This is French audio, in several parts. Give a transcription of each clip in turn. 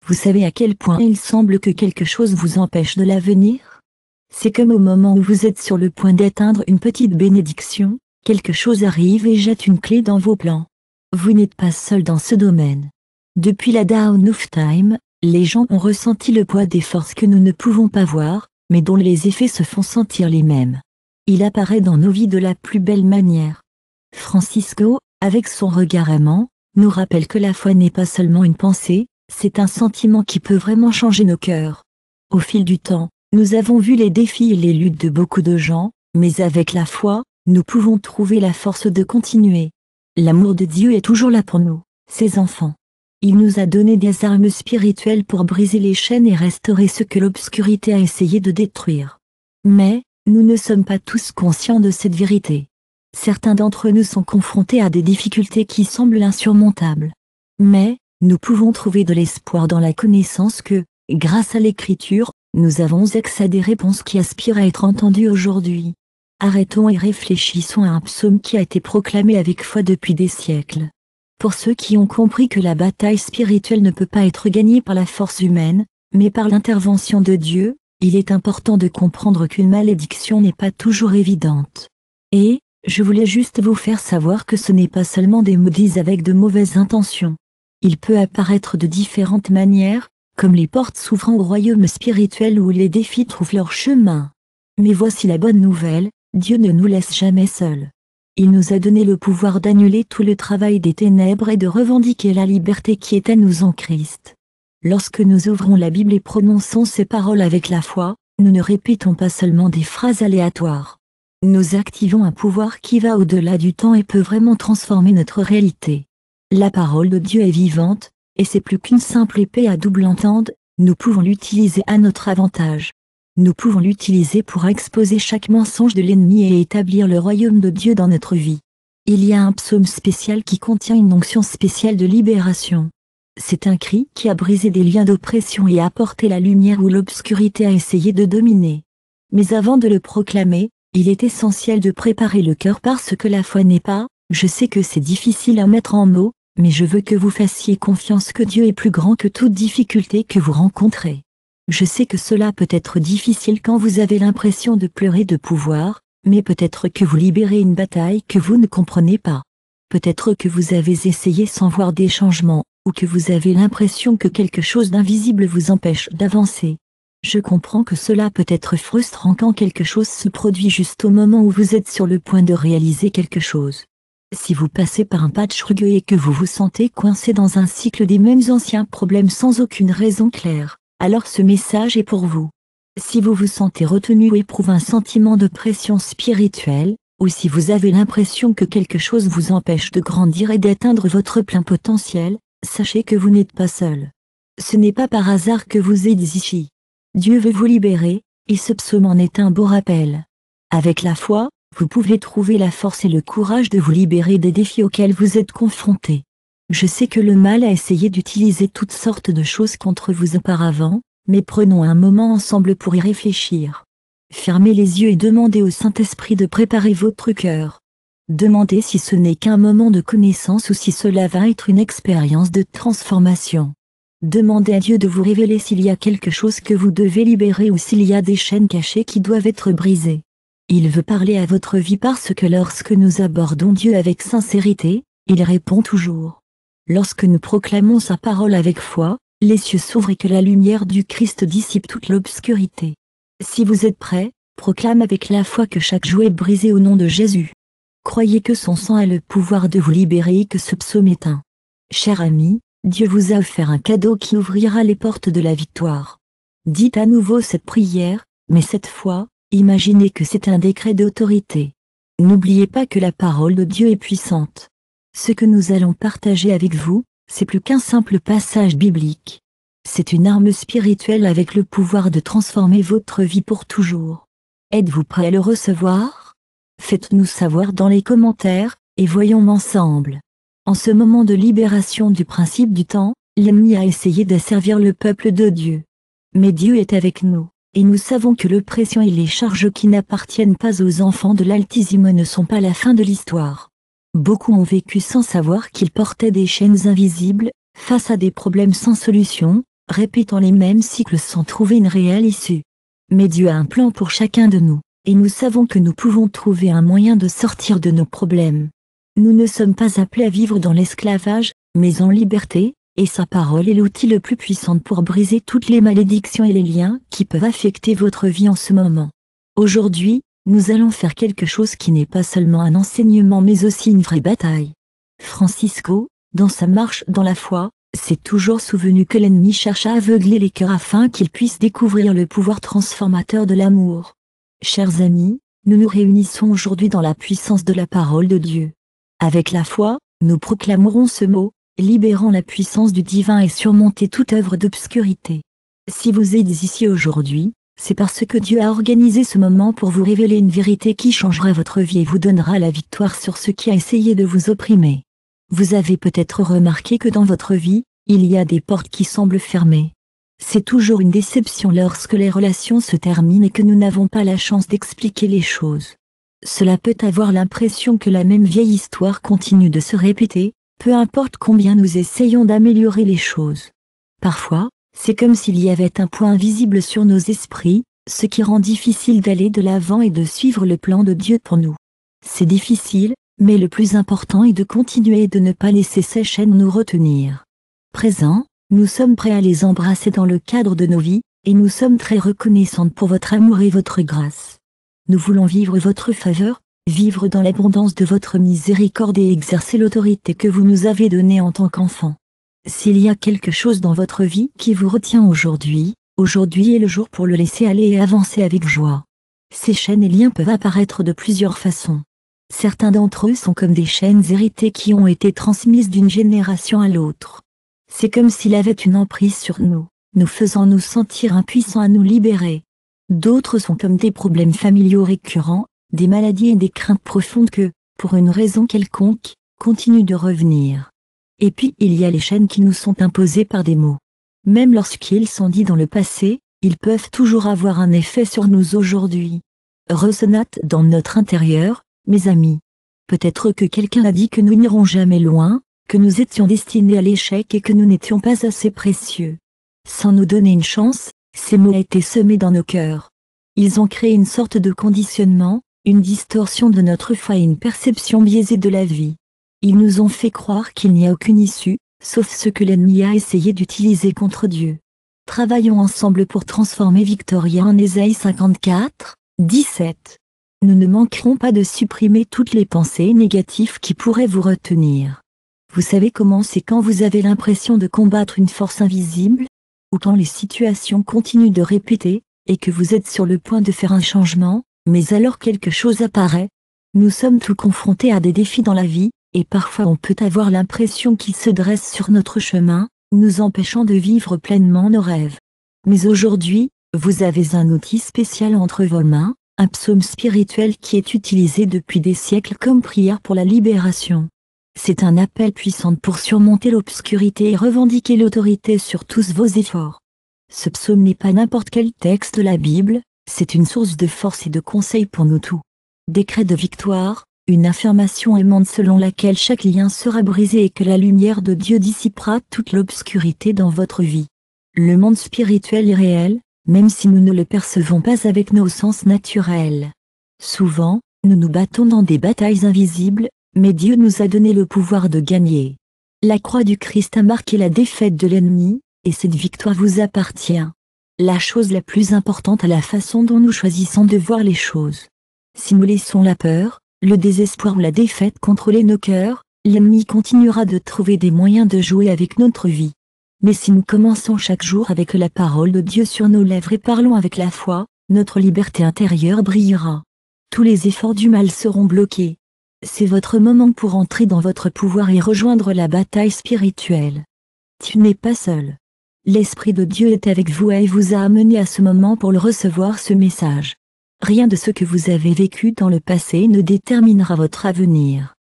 Vous savez à quel point il semble que quelque chose vous empêche de l'avenir? C'est comme au moment où vous êtes sur le point d'atteindre une petite bénédiction, quelque chose arrive et jette une clé dans vos plans. Vous n'êtes pas seul dans ce domaine. Depuis la Dawn of Time, les gens ont ressenti le poids des forces que nous ne pouvons pas voir, mais dont les effets se font sentir les mêmes. Il apparaît dans nos vies de la plus belle manière. Francisco, avec son regard aimant, nous rappelle que la foi n'est pas seulement une pensée, c'est un sentiment qui peut vraiment changer nos cœurs. Au fil du temps, nous avons vu les défis et les luttes de beaucoup de gens, mais avec la foi, nous pouvons trouver la force de continuer. L'amour de Dieu est toujours là pour nous, ses enfants. Il nous a donné des armes spirituelles pour briser les chaînes et restaurer ce que l'obscurité a essayé de détruire. Mais, nous ne sommes pas tous conscients de cette vérité. Certains d'entre nous sont confrontés à des difficultés qui semblent insurmontables. Mais, nous pouvons trouver de l'espoir dans la connaissance que, grâce à l'Écriture, nous avons accès à des réponses qui aspirent à être entendues aujourd'hui. Arrêtons et réfléchissons à un psaume qui a été proclamé avec foi depuis des siècles. Pour ceux qui ont compris que la bataille spirituelle ne peut pas être gagnée par la force humaine, mais par l'intervention de Dieu, il est important de comprendre qu'une malédiction n'est pas toujours évidente. Et, je voulais juste vous faire savoir que ce n'est pas seulement des mots dits avec de mauvaises intentions. Il peut apparaître de différentes manières, comme les portes s'ouvrant au royaume spirituel où les défis trouvent leur chemin. Mais voici la bonne nouvelle, Dieu ne nous laisse jamais seuls. Il nous a donné le pouvoir d'annuler tout le travail des ténèbres et de revendiquer la liberté qui est à nous en Christ. Lorsque nous ouvrons la Bible et prononçons ces paroles avec la foi, nous ne répétons pas seulement des phrases aléatoires. Nous activons un pouvoir qui va au-delà du temps et peut vraiment transformer notre réalité. La parole de Dieu est vivante, et c'est plus qu'une simple épée à double entende, nous pouvons l'utiliser à notre avantage. Nous pouvons l'utiliser pour exposer chaque mensonge de l'ennemi et établir le royaume de Dieu dans notre vie. Il y a un psaume spécial qui contient une onction spéciale de libération. C'est un cri qui a brisé des liens d'oppression et a apporté la lumière où l'obscurité a essayé de dominer. Mais avant de le proclamer, il est essentiel de préparer le cœur parce que la foi n'est pas, je sais que c'est difficile à mettre en mots, mais je veux que vous fassiez confiance que Dieu est plus grand que toute difficulté que vous rencontrez. Je sais que cela peut être difficile quand vous avez l'impression de pleurer de pouvoir, mais peut-être que vous libérez une bataille que vous ne comprenez pas. Peut-être que vous avez essayé sans voir des changements, ou que vous avez l'impression que quelque chose d'invisible vous empêche d'avancer. Je comprends que cela peut être frustrant quand quelque chose se produit juste au moment où vous êtes sur le point de réaliser quelque chose. Si vous passez par un patch rugueux et que vous vous sentez coincé dans un cycle des mêmes anciens problèmes sans aucune raison claire, alors ce message est pour vous. Si vous vous sentez retenu ou éprouvez un sentiment de pression spirituelle, ou si vous avez l'impression que quelque chose vous empêche de grandir et d'atteindre votre plein potentiel, sachez que vous n'êtes pas seul. Ce n'est pas par hasard que vous êtes ici. Dieu veut vous libérer, et ce psaume en est un beau rappel. Avec la foi, vous pouvez trouver la force et le courage de vous libérer des défis auxquels vous êtes confrontés. Je sais que le mal a essayé d'utiliser toutes sortes de choses contre vous auparavant, mais prenons un moment ensemble pour y réfléchir. Fermez les yeux et demandez au Saint-Esprit de préparer votre cœur. Demandez si ce n'est qu'un moment de connaissance ou si cela va être une expérience de transformation. Demandez à Dieu de vous révéler s'il y a quelque chose que vous devez libérer ou s'il y a des chaînes cachées qui doivent être brisées. Il veut parler à votre vie parce que lorsque nous abordons Dieu avec sincérité, il répond toujours. Lorsque nous proclamons sa parole avec foi, les cieux s'ouvrent et que la lumière du Christ dissipe toute l'obscurité. Si vous êtes prêts, proclame avec la foi que chaque joug est brisé au nom de Jésus. Croyez que son sang a le pouvoir de vous libérer et que ce psaume est un. Cher ami, Dieu vous a offert un cadeau qui ouvrira les portes de la victoire. Dites à nouveau cette prière, mais cette fois, imaginez que c'est un décret d'autorité. N'oubliez pas que la parole de Dieu est puissante. Ce que nous allons partager avec vous, c'est plus qu'un simple passage biblique. C'est une arme spirituelle avec le pouvoir de transformer votre vie pour toujours. Êtes-vous prêt à le recevoir? Faites-nous savoir dans les commentaires, et voyons ensemble. En ce moment de libération du principe du temps, l'ennemi a essayé d'asservir le peuple de Dieu. Mais Dieu est avec nous, et nous savons que l'oppression et les charges qui n'appartiennent pas aux enfants de l'Altissime ne sont pas la fin de l'histoire. Beaucoup ont vécu sans savoir qu'ils portaient des chaînes invisibles, face à des problèmes sans solution, répétant les mêmes cycles sans trouver une réelle issue. Mais Dieu a un plan pour chacun de nous, et nous savons que nous pouvons trouver un moyen de sortir de nos problèmes. Nous ne sommes pas appelés à vivre dans l'esclavage, mais en liberté, et sa parole est l'outil le plus puissant pour briser toutes les malédictions et les liens qui peuvent affecter votre vie en ce moment. Aujourd'hui, nous allons faire quelque chose qui n'est pas seulement un enseignement mais aussi une vraie bataille. Francisco, dans sa marche dans la foi, s'est toujours souvenu que l'ennemi cherche à aveugler les cœurs afin qu'ils puissent découvrir le pouvoir transformateur de l'amour. Chers amis, nous nous réunissons aujourd'hui dans la puissance de la parole de Dieu. Avec la foi, nous proclamerons ce mot, libérant la puissance du divin et surmonter toute œuvre d'obscurité. Si vous êtes ici aujourd'hui, c'est parce que Dieu a organisé ce moment pour vous révéler une vérité qui changera votre vie et vous donnera la victoire sur ce qui a essayé de vous opprimer. Vous avez peut-être remarqué que dans votre vie, il y a des portes qui semblent fermées. C'est toujours une déception lorsque les relations se terminent et que nous n'avons pas la chance d'expliquer les choses. Cela peut avoir l'impression que la même vieille histoire continue de se répéter, peu importe combien nous essayons d'améliorer les choses. Parfois, c'est comme s'il y avait un point invisible sur nos esprits, ce qui rend difficile d'aller de l'avant et de suivre le plan de Dieu pour nous. C'est difficile, mais le plus important est de continuer et de ne pas laisser ces chaînes nous retenir. Présent, nous sommes prêts à les embrasser dans le cadre de nos vies, et nous sommes très reconnaissantes pour votre amour et votre grâce. Nous voulons vivre votre faveur, vivre dans l'abondance de votre miséricorde et exercer l'autorité que vous nous avez donnée en tant qu'enfants. S'il y a quelque chose dans votre vie qui vous retient aujourd'hui est le jour pour le laisser aller et avancer avec joie. Ces chaînes et liens peuvent apparaître de plusieurs façons. Certains d'entre eux sont comme des chaînes héritées qui ont été transmises d'une génération à l'autre. C'est comme s'il avait une emprise sur nous, nous faisant nous sentir impuissants à nous libérer. D'autres sont comme des problèmes familiaux récurrents, des maladies et des craintes profondes que, pour une raison quelconque, continuent de revenir. Et puis il y a les chaînes qui nous sont imposées par des mots. Même lorsqu'ils sont dits dans le passé, ils peuvent toujours avoir un effet sur nous aujourd'hui. Ressonnate dans notre intérieur, mes amis. Peut-être que quelqu'un a dit que nous n'irons jamais loin, que nous étions destinés à l'échec et que nous n'étions pas assez précieux. Sans nous donner une chance, ces mots ont été semés dans nos cœurs. Ils ont créé une sorte de conditionnement, une distorsion de notre foi et une perception biaisée de la vie. Ils nous ont fait croire qu'il n'y a aucune issue, sauf ce que l'ennemi a essayé d'utiliser contre Dieu. Travaillons ensemble pour transformer Victoria en Ésaïe 54, 17. Nous ne manquerons pas de supprimer toutes les pensées négatives qui pourraient vous retenir. Vous savez comment c'est quand vous avez l'impression de combattre une force invisible, ou quand les situations continuent de répéter, et que vous êtes sur le point de faire un changement, mais alors quelque chose apparaît. Nous sommes tous confrontés à des défis dans la vie, et parfois on peut avoir l'impression qu'ils se dressent sur notre chemin, nous empêchant de vivre pleinement nos rêves. Mais aujourd'hui, vous avez un outil spécial entre vos mains, un psaume spirituel qui est utilisé depuis des siècles comme prière pour la libération. C'est un appel puissant pour surmonter l'obscurité et revendiquer l'autorité sur tous vos efforts. Ce psaume n'est pas n'importe quel texte de la Bible, c'est une source de force et de conseil pour nous tous. Décret de victoire, une affirmation aimante selon laquelle chaque lien sera brisé et que la lumière de Dieu dissipera toute l'obscurité dans votre vie. Le monde spirituel est réel, même si nous ne le percevons pas avec nos sens naturels. Souvent, nous nous battons dans des batailles invisibles, mais Dieu nous a donné le pouvoir de gagner. La croix du Christ a marqué la défaite de l'ennemi, et cette victoire vous appartient. La chose la plus importante est la façon dont nous choisissons de voir les choses. Si nous laissons la peur, le désespoir ou la défaite contrôler nos cœurs, l'ennemi continuera de trouver des moyens de jouer avec notre vie. Mais si nous commençons chaque jour avec la parole de Dieu sur nos lèvres et parlons avec la foi, notre liberté intérieure brillera. Tous les efforts du mal seront bloqués. C'est votre moment pour entrer dans votre pouvoir et rejoindre la bataille spirituelle. Tu n'es pas seul. L'Esprit de Dieu est avec vous et vous a amené à ce moment pour le recevoir ce message. Rien de ce que vous avez vécu dans le passé ne déterminera votre avenir.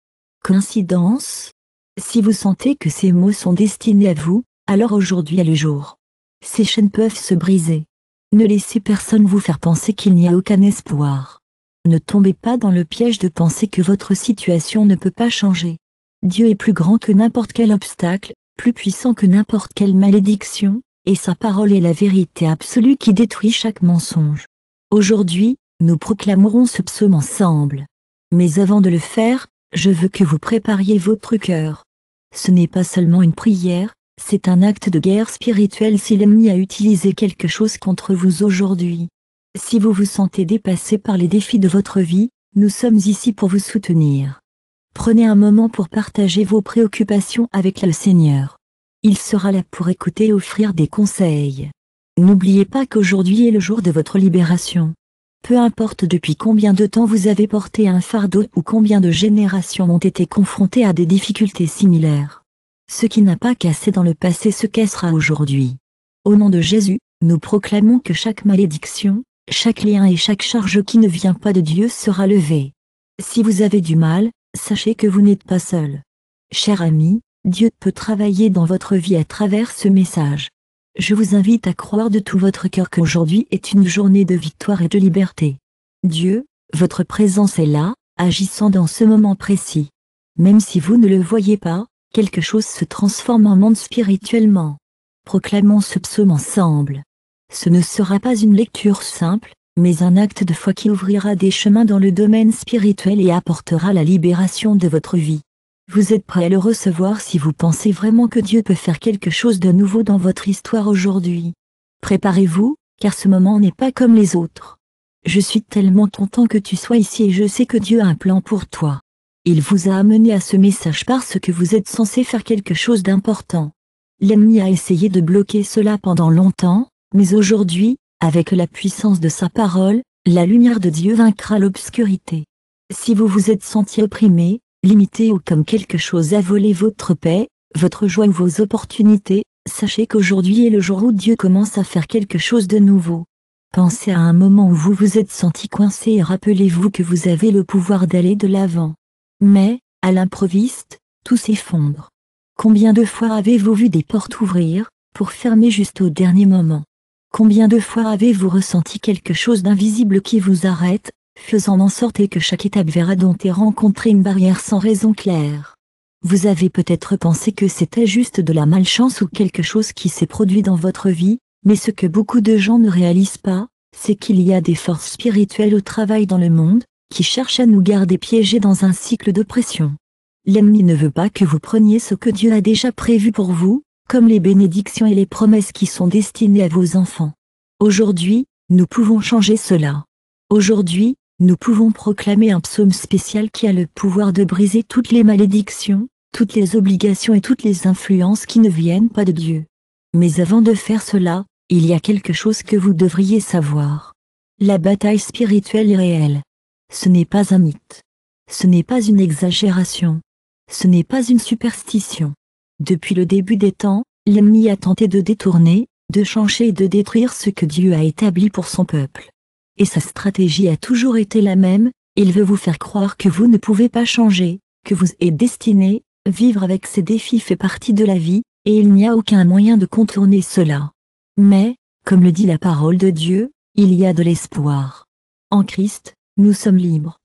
Coïncidence? Si vous sentez que ces mots sont destinés à vous, alors aujourd'hui est le jour. Ces chaînes peuvent se briser. Ne laissez personne vous faire penser qu'il n'y a aucun espoir. Ne tombez pas dans le piège de penser que votre situation ne peut pas changer. Dieu est plus grand que n'importe quel obstacle, plus puissant que n'importe quelle malédiction, et sa parole est la vérité absolue qui détruit chaque mensonge. Aujourd'hui, nous proclamerons ce psaume ensemble. Mais avant de le faire, je veux que vous prépariez votre cœur. Ce n'est pas seulement une prière, c'est un acte de guerre spirituelle si l'ennemi a utilisé quelque chose contre vous aujourd'hui. Si vous vous sentez dépassé par les défis de votre vie, nous sommes ici pour vous soutenir. Prenez un moment pour partager vos préoccupations avec le Seigneur. Il sera là pour écouter et offrir des conseils. N'oubliez pas qu'aujourd'hui est le jour de votre libération. Peu importe depuis combien de temps vous avez porté un fardeau ou combien de générations ont été confrontées à des difficultés similaires. Ce qui n'a pas cassé dans le passé se cassera aujourd'hui. Au nom de Jésus, nous proclamons que chaque malédiction, chaque lien et chaque charge qui ne vient pas de Dieu sera levé. Si vous avez du mal, sachez que vous n'êtes pas seul. Cher ami, Dieu peut travailler dans votre vie à travers ce message. Je vous invite à croire de tout votre cœur qu'aujourd'hui est une journée de victoire et de liberté. Dieu, votre présence est là, agissant dans ce moment précis. Même si vous ne le voyez pas, quelque chose se transforme en monde spirituellement. Proclamons ce psaume ensemble. Ce ne sera pas une lecture simple, mais un acte de foi qui ouvrira des chemins dans le domaine spirituel et apportera la libération de votre vie. Vous êtes prêt à le recevoir si vous pensez vraiment que Dieu peut faire quelque chose de nouveau dans votre histoire aujourd'hui. Préparez-vous, car ce moment n'est pas comme les autres. Je suis tellement content que tu sois ici et je sais que Dieu a un plan pour toi. Il vous a amené à ce message parce que vous êtes censé faire quelque chose d'important. L'ennemi a essayé de bloquer cela pendant longtemps, mais aujourd'hui, avec la puissance de sa parole, la lumière de Dieu vaincra l'obscurité. Si vous vous êtes senti opprimé, limité ou comme quelque chose a volé votre paix, votre joie ou vos opportunités, sachez qu'aujourd'hui est le jour où Dieu commence à faire quelque chose de nouveau. Pensez à un moment où vous vous êtes senti coincé et rappelez-vous que vous avez le pouvoir d'aller de l'avant. Mais, à l'improviste, tout s'effondre. Combien de fois avez-vous vu des portes ouvrir, pour fermer juste au dernier moment? Combien de fois avez-vous ressenti quelque chose d'invisible qui vous arrête, faisant en sorte que chaque étape vers dompter rencontrer une barrière sans raison claire? Vous avez peut-être pensé que c'était juste de la malchance ou quelque chose qui s'est produit dans votre vie, mais ce que beaucoup de gens ne réalisent pas, c'est qu'il y a des forces spirituelles au travail dans le monde, qui cherchent à nous garder piégés dans un cycle d'oppression. L'ennemi ne veut pas que vous preniez ce que Dieu a déjà prévu pour vous, comme les bénédictions et les promesses qui sont destinées à vos enfants. Aujourd'hui, nous pouvons changer cela. Aujourd'hui, nous pouvons proclamer un psaume spécial qui a le pouvoir de briser toutes les malédictions, toutes les obligations et toutes les influences qui ne viennent pas de Dieu. Mais avant de faire cela, il y a quelque chose que vous devriez savoir. La bataille spirituelle est réelle. Ce n'est pas un mythe. Ce n'est pas une exagération. Ce n'est pas une superstition. Depuis le début des temps, l'ennemi a tenté de détourner, de changer et de détruire ce que Dieu a établi pour son peuple. Et sa stratégie a toujours été la même, il veut vous faire croire que vous ne pouvez pas changer, que vous êtes destiné, vivre avec ces défis fait partie de la vie, et il n'y a aucun moyen de contourner cela. Mais, comme le dit la parole de Dieu, il y a de l'espoir. En Christ, nous sommes libres.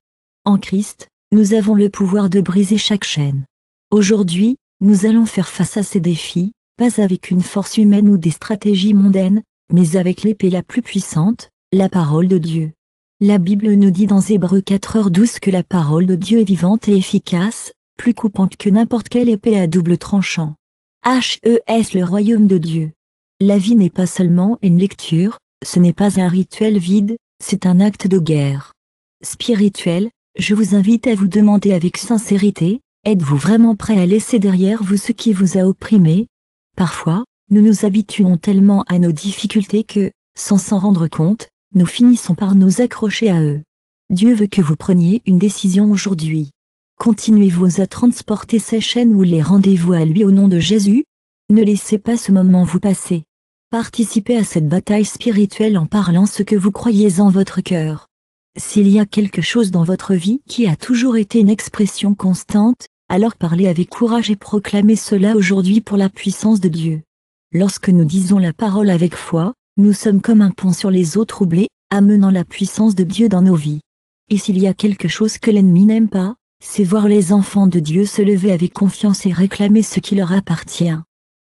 En Christ, nous avons le pouvoir de briser chaque chaîne. Aujourd'hui, nous allons faire face à ces défis, pas avec une force humaine ou des stratégies mondaines, mais avec l'épée la plus puissante, la parole de Dieu. La Bible nous dit dans Hébreux 4h12 que la parole de Dieu est vivante et efficace, plus coupante que n'importe quelle épée à double tranchant. Le royaume de Dieu. La vie n'est pas seulement une lecture, ce n'est pas un rituel vide, c'est un acte de guerre spirituel. Je vous invite à vous demander avec sincérité, êtes-vous vraiment prêt à laisser derrière vous ce qui vous a opprimé? Parfois, nous nous habituons tellement à nos difficultés que, sans s'en rendre compte, nous finissons par nous accrocher à eux. Dieu veut que vous preniez une décision aujourd'hui. Continuez-vous à transporter ces chaînes ou les rendez-vous à lui au nom de Jésus? Ne laissez pas ce moment vous passer. Participez à cette bataille spirituelle en parlant ce que vous croyez en votre cœur. S'il y a quelque chose dans votre vie qui a toujours été une expression constante, alors parlez avec courage et proclamez cela aujourd'hui pour la puissance de Dieu. Lorsque nous disons la parole avec foi, nous sommes comme un pont sur les eaux troublées, amenant la puissance de Dieu dans nos vies. Et s'il y a quelque chose que l'ennemi n'aime pas, c'est voir les enfants de Dieu se lever avec confiance et réclamer ce qui leur appartient.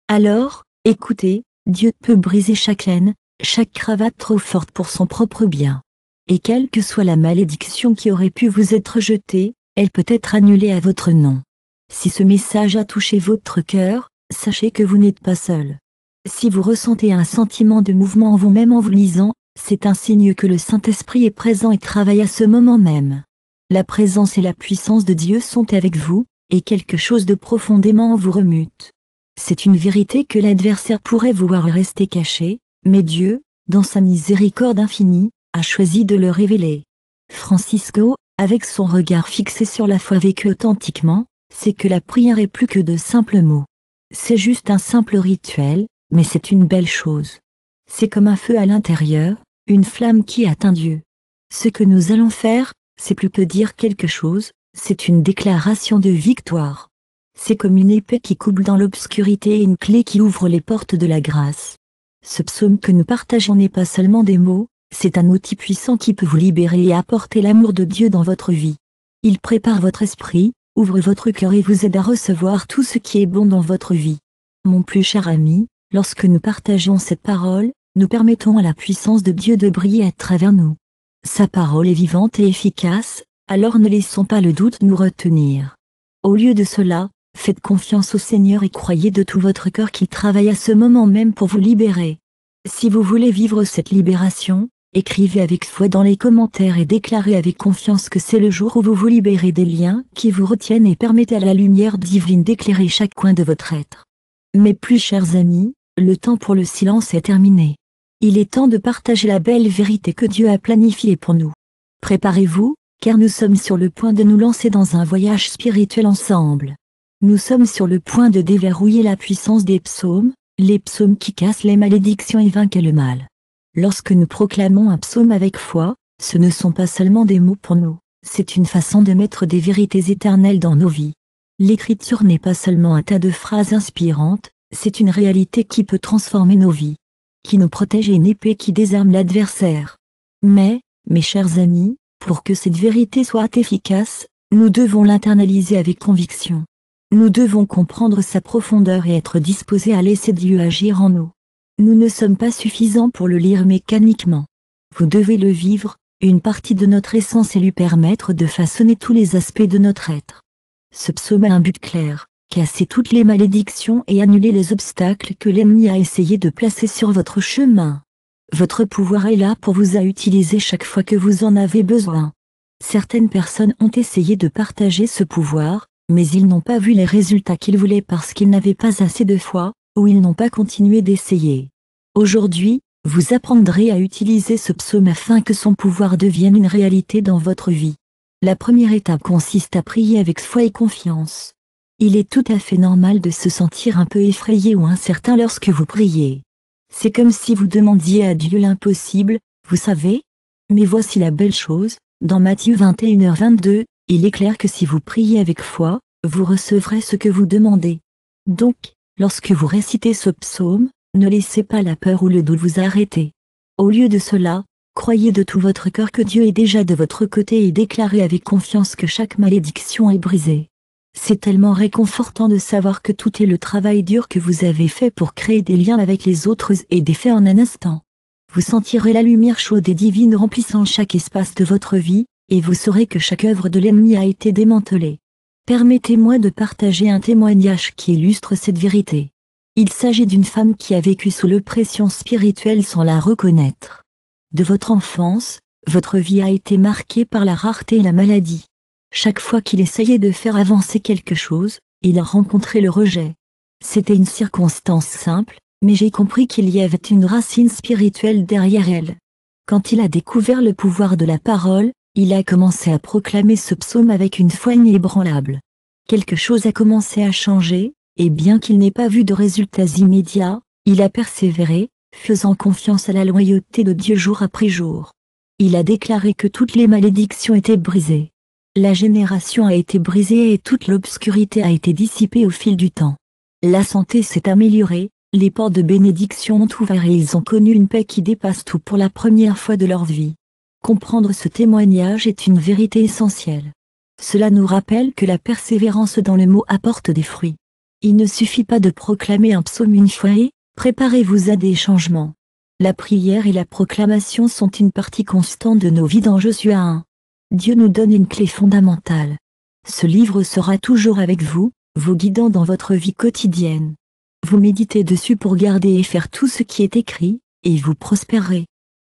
Alors, écoutez, Dieu peut briser chaque laine, chaque cravate trop forte pour son propre bien. Et quelle que soit la malédiction qui aurait pu vous être jetée, elle peut être annulée à votre nom. Si ce message a touché votre cœur, sachez que vous n'êtes pas seul. Si vous ressentez un sentiment de mouvement en vous-même en vous lisant, c'est un signe que le Saint-Esprit est présent et travaille à ce moment même. La présence et la puissance de Dieu sont avec vous, et quelque chose de profondément en vous remute. C'est une vérité que l'adversaire pourrait vouloir rester cachée, mais Dieu, dans sa miséricorde infinie, a choisi de le révéler. Francisco, avec son regard fixé sur la foi vécue authentiquement, sait que la prière est plus que de simples mots. C'est juste un simple rituel, mais c'est une belle chose. C'est comme un feu à l'intérieur, une flamme qui atteint Dieu. Ce que nous allons faire, c'est plus que dire quelque chose, c'est une déclaration de victoire. C'est comme une épée qui coupe dans l'obscurité et une clé qui ouvre les portes de la grâce. Ce psaume que nous partageons n'est pas seulement des mots, c'est un outil puissant qui peut vous libérer et apporter l'amour de Dieu dans votre vie. Il prépare votre esprit, ouvre votre cœur et vous aide à recevoir tout ce qui est bon dans votre vie. Mon plus cher ami, lorsque nous partageons cette parole, nous permettons à la puissance de Dieu de briller à travers nous. Sa parole est vivante et efficace, alors ne laissons pas le doute nous retenir. Au lieu de cela, faites confiance au Seigneur et croyez de tout votre cœur qu'il travaille à ce moment même pour vous libérer. Si vous voulez vivre cette libération, écrivez avec foi dans les commentaires et déclarez avec confiance que c'est le jour où vous vous libérez des liens qui vous retiennent et permettez à la lumière divine d'éclairer chaque coin de votre être. Mes plus chers amis, le temps pour le silence est terminé. Il est temps de partager la belle vérité que Dieu a planifiée pour nous. Préparez-vous, car nous sommes sur le point de nous lancer dans un voyage spirituel ensemble. Nous sommes sur le point de déverrouiller la puissance des psaumes, les psaumes qui cassent les malédictions et vainquent le mal. Lorsque nous proclamons un psaume avec foi, ce ne sont pas seulement des mots pour nous, c'est une façon de mettre des vérités éternelles dans nos vies. L'écriture n'est pas seulement un tas de phrases inspirantes, c'est une réalité qui peut transformer nos vies, qui nous protège et une épée qui désarme l'adversaire. Mais, mes chers amis, pour que cette vérité soit efficace, nous devons l'internaliser avec conviction. Nous devons comprendre sa profondeur et être disposés à laisser Dieu agir en nous. Nous ne sommes pas suffisants pour le lire mécaniquement. Vous devez le vivre, une partie de notre essence et lui permettre de façonner tous les aspects de notre être. Ce psaume a un but clair, casser toutes les malédictions et annuler les obstacles que l'ennemi a essayé de placer sur votre chemin. Votre pouvoir est là pour vous à utiliser chaque fois que vous en avez besoin. Certaines personnes ont essayé de partager ce pouvoir, mais ils n'ont pas vu les résultats qu'ils voulaient parce qu'ils n'avaient pas assez de foi, ou ils n'ont pas continué d'essayer. Aujourd'hui, vous apprendrez à utiliser ce psaume afin que son pouvoir devienne une réalité dans votre vie. La première étape consiste à prier avec foi et confiance. Il est tout à fait normal de se sentir un peu effrayé ou incertain lorsque vous priez. C'est comme si vous demandiez à Dieu l'impossible, vous savez? Mais voici la belle chose, dans Matthieu 21h22, il est clair que si vous priez avec foi, vous recevrez ce que vous demandez. Donc, lorsque vous récitez ce psaume, ne laissez pas la peur ou le doute vous arrêter. Au lieu de cela, croyez de tout votre cœur que Dieu est déjà de votre côté et déclarez avec confiance que chaque malédiction est brisée. C'est tellement réconfortant de savoir que tout est le travail dur que vous avez fait pour créer des liens avec les autres et des faits en un instant. Vous sentirez la lumière chaude et divine remplissant chaque espace de votre vie, et vous saurez que chaque œuvre de l'ennemi a été démantelée. Permettez-moi de partager un témoignage qui illustre cette vérité. Il s'agit d'une femme qui a vécu sous l'oppression spirituelle sans la reconnaître. De votre enfance, votre vie a été marquée par la rareté et la maladie. Chaque fois qu'il essayait de faire avancer quelque chose, il a rencontré le rejet. C'était une circonstance simple, mais j'ai compris qu'il y avait une racine spirituelle derrière elle. Quand il a découvert le pouvoir de la parole, il a commencé à proclamer ce psaume avec une foi inébranlable. Quelque chose a commencé à changer, et bien qu'il n'ait pas vu de résultats immédiats, il a persévéré, faisant confiance à la loyauté de Dieu jour après jour. Il a déclaré que toutes les malédictions étaient brisées. La génération a été brisée et toute l'obscurité a été dissipée au fil du temps. La santé s'est améliorée, les portes de bénédiction ont ouvert et ils ont connu une paix qui dépasse tout pour la première fois de leur vie. Comprendre ce témoignage est une vérité essentielle. Cela nous rappelle que la persévérance dans le mot apporte des fruits. Il ne suffit pas de proclamer un psaume une fois et, Préparez-vous à des changements. La prière et la proclamation sont une partie constante de nos vies dans Josué 1. Dieu nous donne une clé fondamentale. Ce livre sera toujours avec vous, vous guidant dans votre vie quotidienne. Vous méditez dessus pour garder et faire tout ce qui est écrit, et vous prospérerez.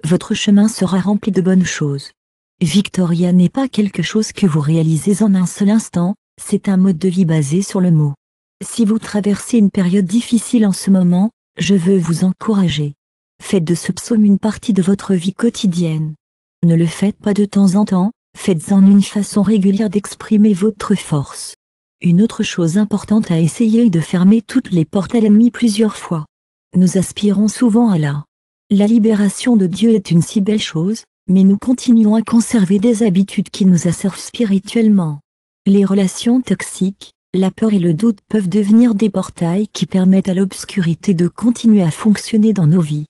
Votre chemin sera rempli de bonnes choses. Victoria n'est pas quelque chose que vous réalisez en un seul instant, c'est un mode de vie basé sur le mot. Si vous traversez une période difficile en ce moment, je veux vous encourager. Faites de ce psaume une partie de votre vie quotidienne. Ne le faites pas de temps en temps, faites-en une façon régulière d'exprimer votre force. Une autre chose importante à essayer est de fermer toutes les portes à l'ennemi plusieurs fois. Nous aspirons souvent à la libération de Dieu est une si belle chose, mais nous continuons à conserver des habitudes qui nous asservent spirituellement. Les relations toxiques, la peur et le doute peuvent devenir des portails qui permettent à l'obscurité de continuer à fonctionner dans nos vies.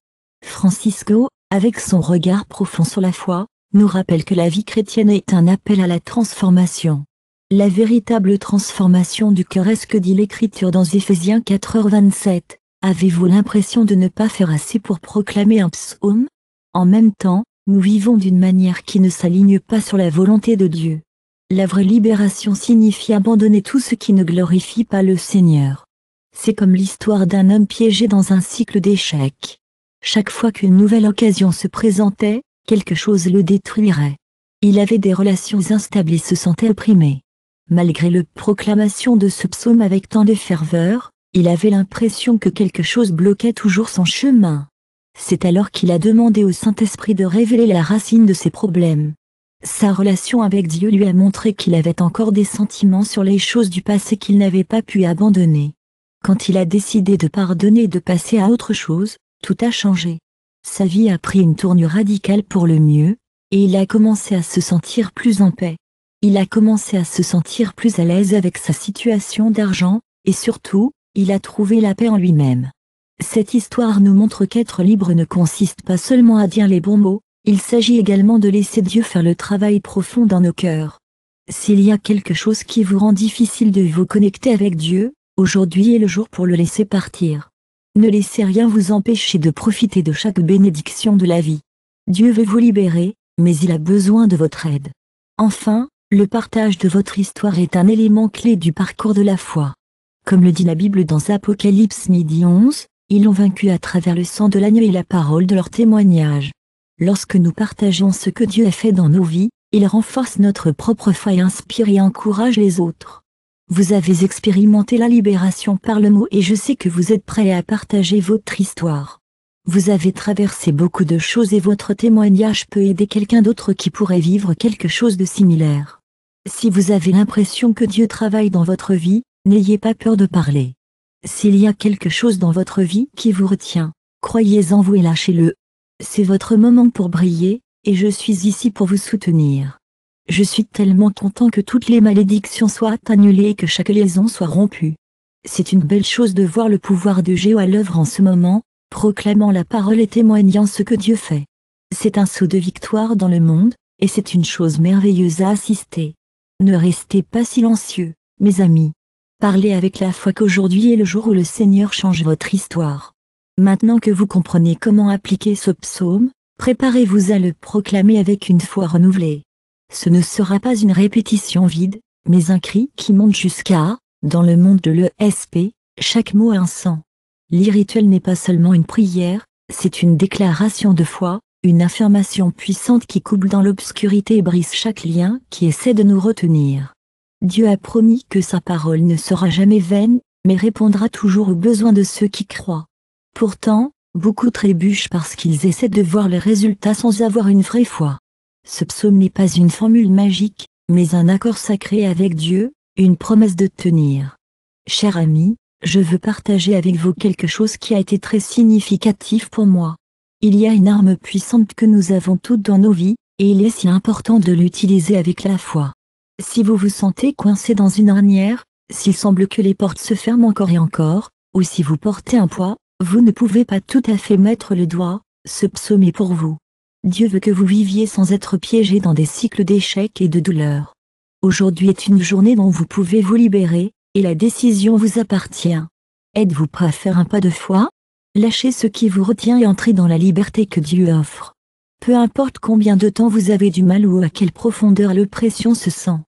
Francisco, avec son regard profond sur la foi, nous rappelle que la vie chrétienne est un appel à la transformation. La véritable transformation du cœur est ce que dit l'Écriture dans Éphésiens 4h27. Avez-vous l'impression de ne pas faire assez pour proclamer un psaume? En même temps, nous vivons d'une manière qui ne s'aligne pas sur la volonté de Dieu. La vraie libération signifie abandonner tout ce qui ne glorifie pas le Seigneur. C'est comme l'histoire d'un homme piégé dans un cycle d'échecs. Chaque fois qu'une nouvelle occasion se présentait, quelque chose le détruirait. Il avait des relations instables et se sentait opprimé. Malgré la proclamation de ce psaume avec tant de ferveur, il avait l'impression que quelque chose bloquait toujours son chemin. C'est alors qu'il a demandé au Saint-Esprit de révéler la racine de ses problèmes. Sa relation avec Dieu lui a montré qu'il avait encore des sentiments sur les choses du passé qu'il n'avait pas pu abandonner. Quand il a décidé de pardonner et de passer à autre chose, tout a changé. Sa vie a pris une tournure radicale pour le mieux, et il a commencé à se sentir plus en paix. Il a commencé à se sentir plus à l'aise avec sa situation d'argent, et surtout, il a trouvé la paix en lui-même. Cette histoire nous montre qu'être libre ne consiste pas seulement à dire les bons mots, il s'agit également de laisser Dieu faire le travail profond dans nos cœurs. S'il y a quelque chose qui vous rend difficile de vous connecter avec Dieu, aujourd'hui est le jour pour le laisser partir. Ne laissez rien vous empêcher de profiter de chaque bénédiction de la vie. Dieu veut vous libérer, mais il a besoin de votre aide. Enfin, le partage de votre histoire est un élément clé du parcours de la foi. Comme le dit la Bible dans Apocalypse 11, ils l'ont vaincu à travers le sang de l'agneau et la parole de leur témoignage. Lorsque nous partageons ce que Dieu a fait dans nos vies, il renforce notre propre foi et inspire et encourage les autres. Vous avez expérimenté la libération par le mot et je sais que vous êtes prêts à partager votre histoire. Vous avez traversé beaucoup de choses et votre témoignage peut aider quelqu'un d'autre qui pourrait vivre quelque chose de similaire. Si vous avez l'impression que Dieu travaille dans votre vie, n'ayez pas peur de parler. S'il y a quelque chose dans votre vie qui vous retient, croyez en vous et lâchez-le. C'est votre moment pour briller, et je suis ici pour vous soutenir. Je suis tellement content que toutes les malédictions soient annulées et que chaque liaison soit rompue. C'est une belle chose de voir le pouvoir de Dieu à l'œuvre en ce moment, proclamant la parole et témoignant ce que Dieu fait. C'est un saut de victoire dans le monde, et c'est une chose merveilleuse à assister. Ne restez pas silencieux, mes amis. Parlez avec la foi qu'aujourd'hui est le jour où le Seigneur change votre histoire. Maintenant que vous comprenez comment appliquer ce psaume, préparez-vous à le proclamer avec une foi renouvelée. Ce ne sera pas une répétition vide, mais un cri qui monte jusqu'à, dans le monde de l'ESP, chaque mot a un sens. L'irrituel n'est pas seulement une prière, c'est une déclaration de foi, une affirmation puissante qui coupe dans l'obscurité et brise chaque lien qui essaie de nous retenir. Dieu a promis que sa parole ne sera jamais vaine, mais répondra toujours aux besoins de ceux qui croient. Pourtant, beaucoup trébuchent parce qu'ils essaient de voir les résultats sans avoir une vraie foi. Ce psaume n'est pas une formule magique, mais un accord sacré avec Dieu, une promesse de tenir. Cher ami, je veux partager avec vous quelque chose qui a été très significatif pour moi. Il y a une arme puissante que nous avons toutes dans nos vies, et il est si important de l'utiliser avec la foi. Si vous vous sentez coincé dans une ornière, s'il semble que les portes se ferment encore et encore, ou si vous portez un poids, vous ne pouvez pas tout à fait mettre le doigt, ce psaume est pour vous. Dieu veut que vous viviez sans être piégé dans des cycles d'échecs et de douleur. Aujourd'hui est une journée dont vous pouvez vous libérer, et la décision vous appartient. Êtes-vous prêt à faire un pas de foi? Lâchez ce qui vous retient et entrez dans la liberté que Dieu offre. Peu importe combien de temps vous avez du mal ou à quelle profondeur l'oppression se sent.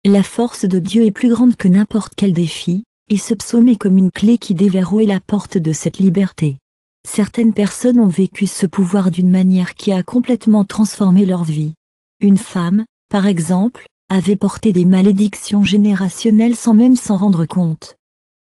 La force de Dieu est plus grande que n'importe quel défi, et ce psaume est comme une clé qui déverrouille la porte de cette liberté. Certaines personnes ont vécu ce pouvoir d'une manière qui a complètement transformé leur vie. Une femme, par exemple, avait porté des malédictions générationnelles sans même s'en rendre compte.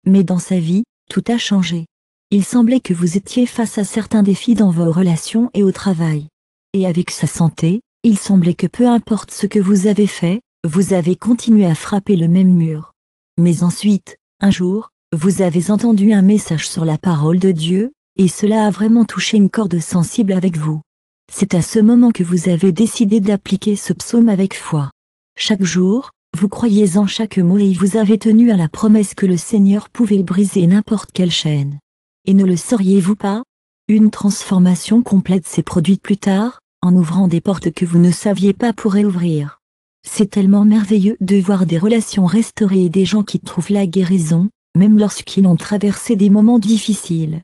Mais dans sa vie, tout a changé. Il semblait que vous étiez face à certains défis dans vos relations et au travail. Et avec sa santé, il semblait que peu importe ce que vous avez fait, vous avez continué à frapper le même mur. Mais ensuite, un jour, vous avez entendu un message sur la parole de Dieu, et cela a vraiment touché une corde sensible avec vous. C'est à ce moment que vous avez décidé d'appliquer ce psaume avec foi. Chaque jour, vous croyez en chaque mot et vous avez tenu à la promesse que le Seigneur pouvait briser n'importe quelle chaîne. Et ne le sauriez-vous pas? Une transformation complète s'est produite plus tard, en ouvrant des portes que vous ne saviez pas pourraient ouvrir. C'est tellement merveilleux de voir des relations restaurées et des gens qui trouvent la guérison, même lorsqu'ils ont traversé des moments difficiles.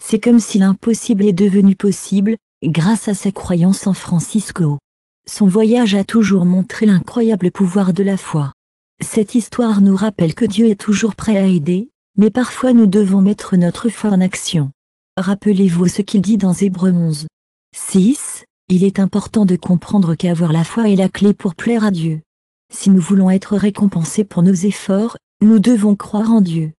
C'est comme si l'impossible est devenu possible, grâce à sa croyance en Francisco. Son voyage a toujours montré l'incroyable pouvoir de la foi. Cette histoire nous rappelle que Dieu est toujours prêt à aider, mais parfois nous devons mettre notre foi en action. Rappelez-vous ce qu'il dit dans Hébreux 11. 6. Il est important de comprendre qu'avoir la foi est la clé pour plaire à Dieu. Si nous voulons être récompensés pour nos efforts, nous devons croire en Dieu.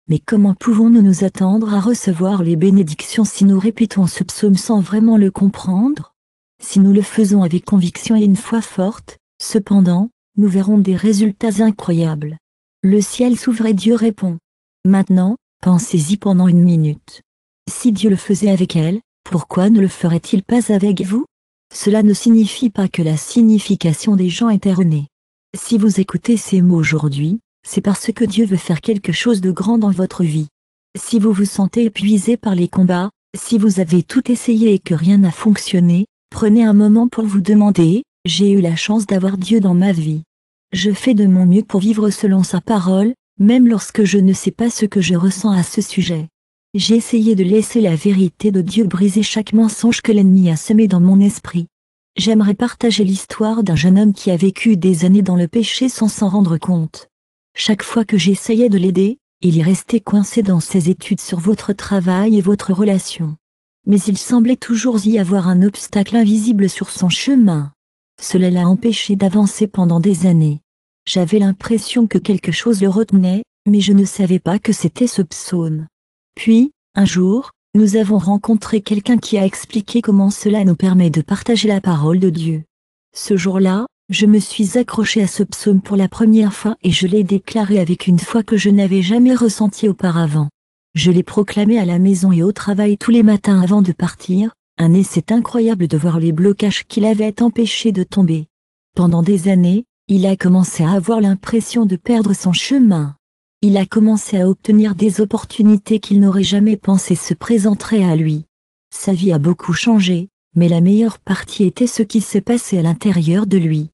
Mais comment pouvons-nous nous attendre à recevoir les bénédictions si nous répétons ce psaume sans vraiment le comprendre? Si nous le faisons avec conviction et une foi forte, cependant, nous verrons des résultats incroyables. Le ciel s'ouvre et Dieu répond. Maintenant, pensez-y pendant une minute. Si Dieu le faisait avec elle, pourquoi ne le ferait-il pas avec vous? Cela ne signifie pas que la signification des gens est erronée. Si vous écoutez ces mots aujourd'hui, c'est parce que Dieu veut faire quelque chose de grand dans votre vie. Si vous vous sentez épuisé par les combats, si vous avez tout essayé et que rien n'a fonctionné, prenez un moment pour vous demander, j'ai eu la chance d'avoir Dieu dans ma vie. Je fais de mon mieux pour vivre selon sa parole, même lorsque je ne sais pas ce que je ressens à ce sujet. J'ai essayé de laisser la vérité de Dieu briser chaque mensonge que l'ennemi a semé dans mon esprit. J'aimerais partager l'histoire d'un jeune homme qui a vécu des années dans le péché sans s'en rendre compte. Chaque fois que j'essayais de l'aider, il y restait coincé dans ses études sur votre travail et votre relation. Mais il semblait toujours y avoir un obstacle invisible sur son chemin. Cela l'a empêché d'avancer pendant des années. J'avais l'impression que quelque chose le retenait, mais je ne savais pas que c'était ce psaume. Puis, un jour, nous avons rencontré quelqu'un qui a expliqué comment cela nous permet de partager la parole de Dieu. Ce jour-là, je me suis accroché à ce psaume pour la première fois et je l'ai déclaré avec une foi que je n'avais jamais ressentie auparavant. Je l'ai proclamé à la maison et au travail tous les matins avant de partir, et c'est incroyable de voir les blocages qui l'avaient empêché de tomber. Pendant des années, il a commencé à avoir l'impression de perdre son chemin. Il a commencé à obtenir des opportunités qu'il n'aurait jamais pensé se présenteraient à lui. Sa vie a beaucoup changé, mais la meilleure partie était ce qui se passait à l'intérieur de lui.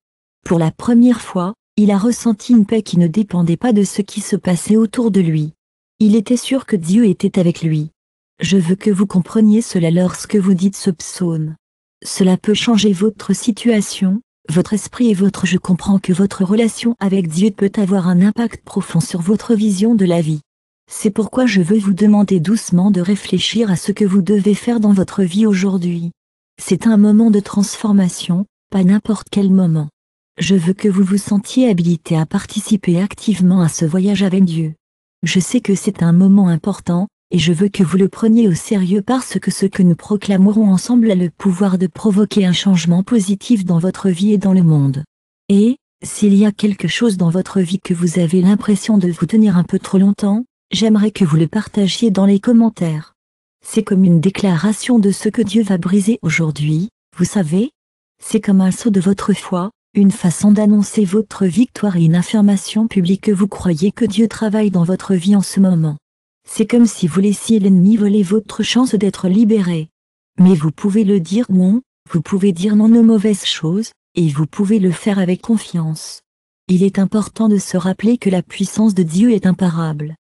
Pour la première fois, il a ressenti une paix qui ne dépendait pas de ce qui se passait autour de lui. Il était sûr que Dieu était avec lui. Je veux que vous compreniez cela lorsque vous dites ce psaume. Cela peut changer votre situation, votre esprit et votre je comprends que votre relation avec Dieu peut avoir un impact profond sur votre vision de la vie. C'est pourquoi je veux vous demander doucement de réfléchir à ce que vous devez faire dans votre vie aujourd'hui. C'est un moment de transformation, pas n'importe quel moment. Je veux que vous vous sentiez habilité à participer activement à ce voyage avec Dieu. Je sais que c'est un moment important, et je veux que vous le preniez au sérieux parce que ce que nous proclamerons ensemble a le pouvoir de provoquer un changement positif dans votre vie et dans le monde. Et, s'il y a quelque chose dans votre vie que vous avez l'impression de vous tenir un peu trop longtemps, j'aimerais que vous le partagiez dans les commentaires. C'est comme une déclaration de ce que Dieu va briser aujourd'hui, vous savez? C'est comme un saut de votre foi, une façon d'annoncer votre victoire et une affirmation publique que vous croyez que Dieu travaille dans votre vie en ce moment. C'est comme si vous laissiez l'ennemi voler votre chance d'être libéré. Mais vous pouvez le dire non, vous pouvez dire non aux mauvaises choses, et vous pouvez le faire avec confiance. Il est important de se rappeler que la puissance de Dieu est imparable.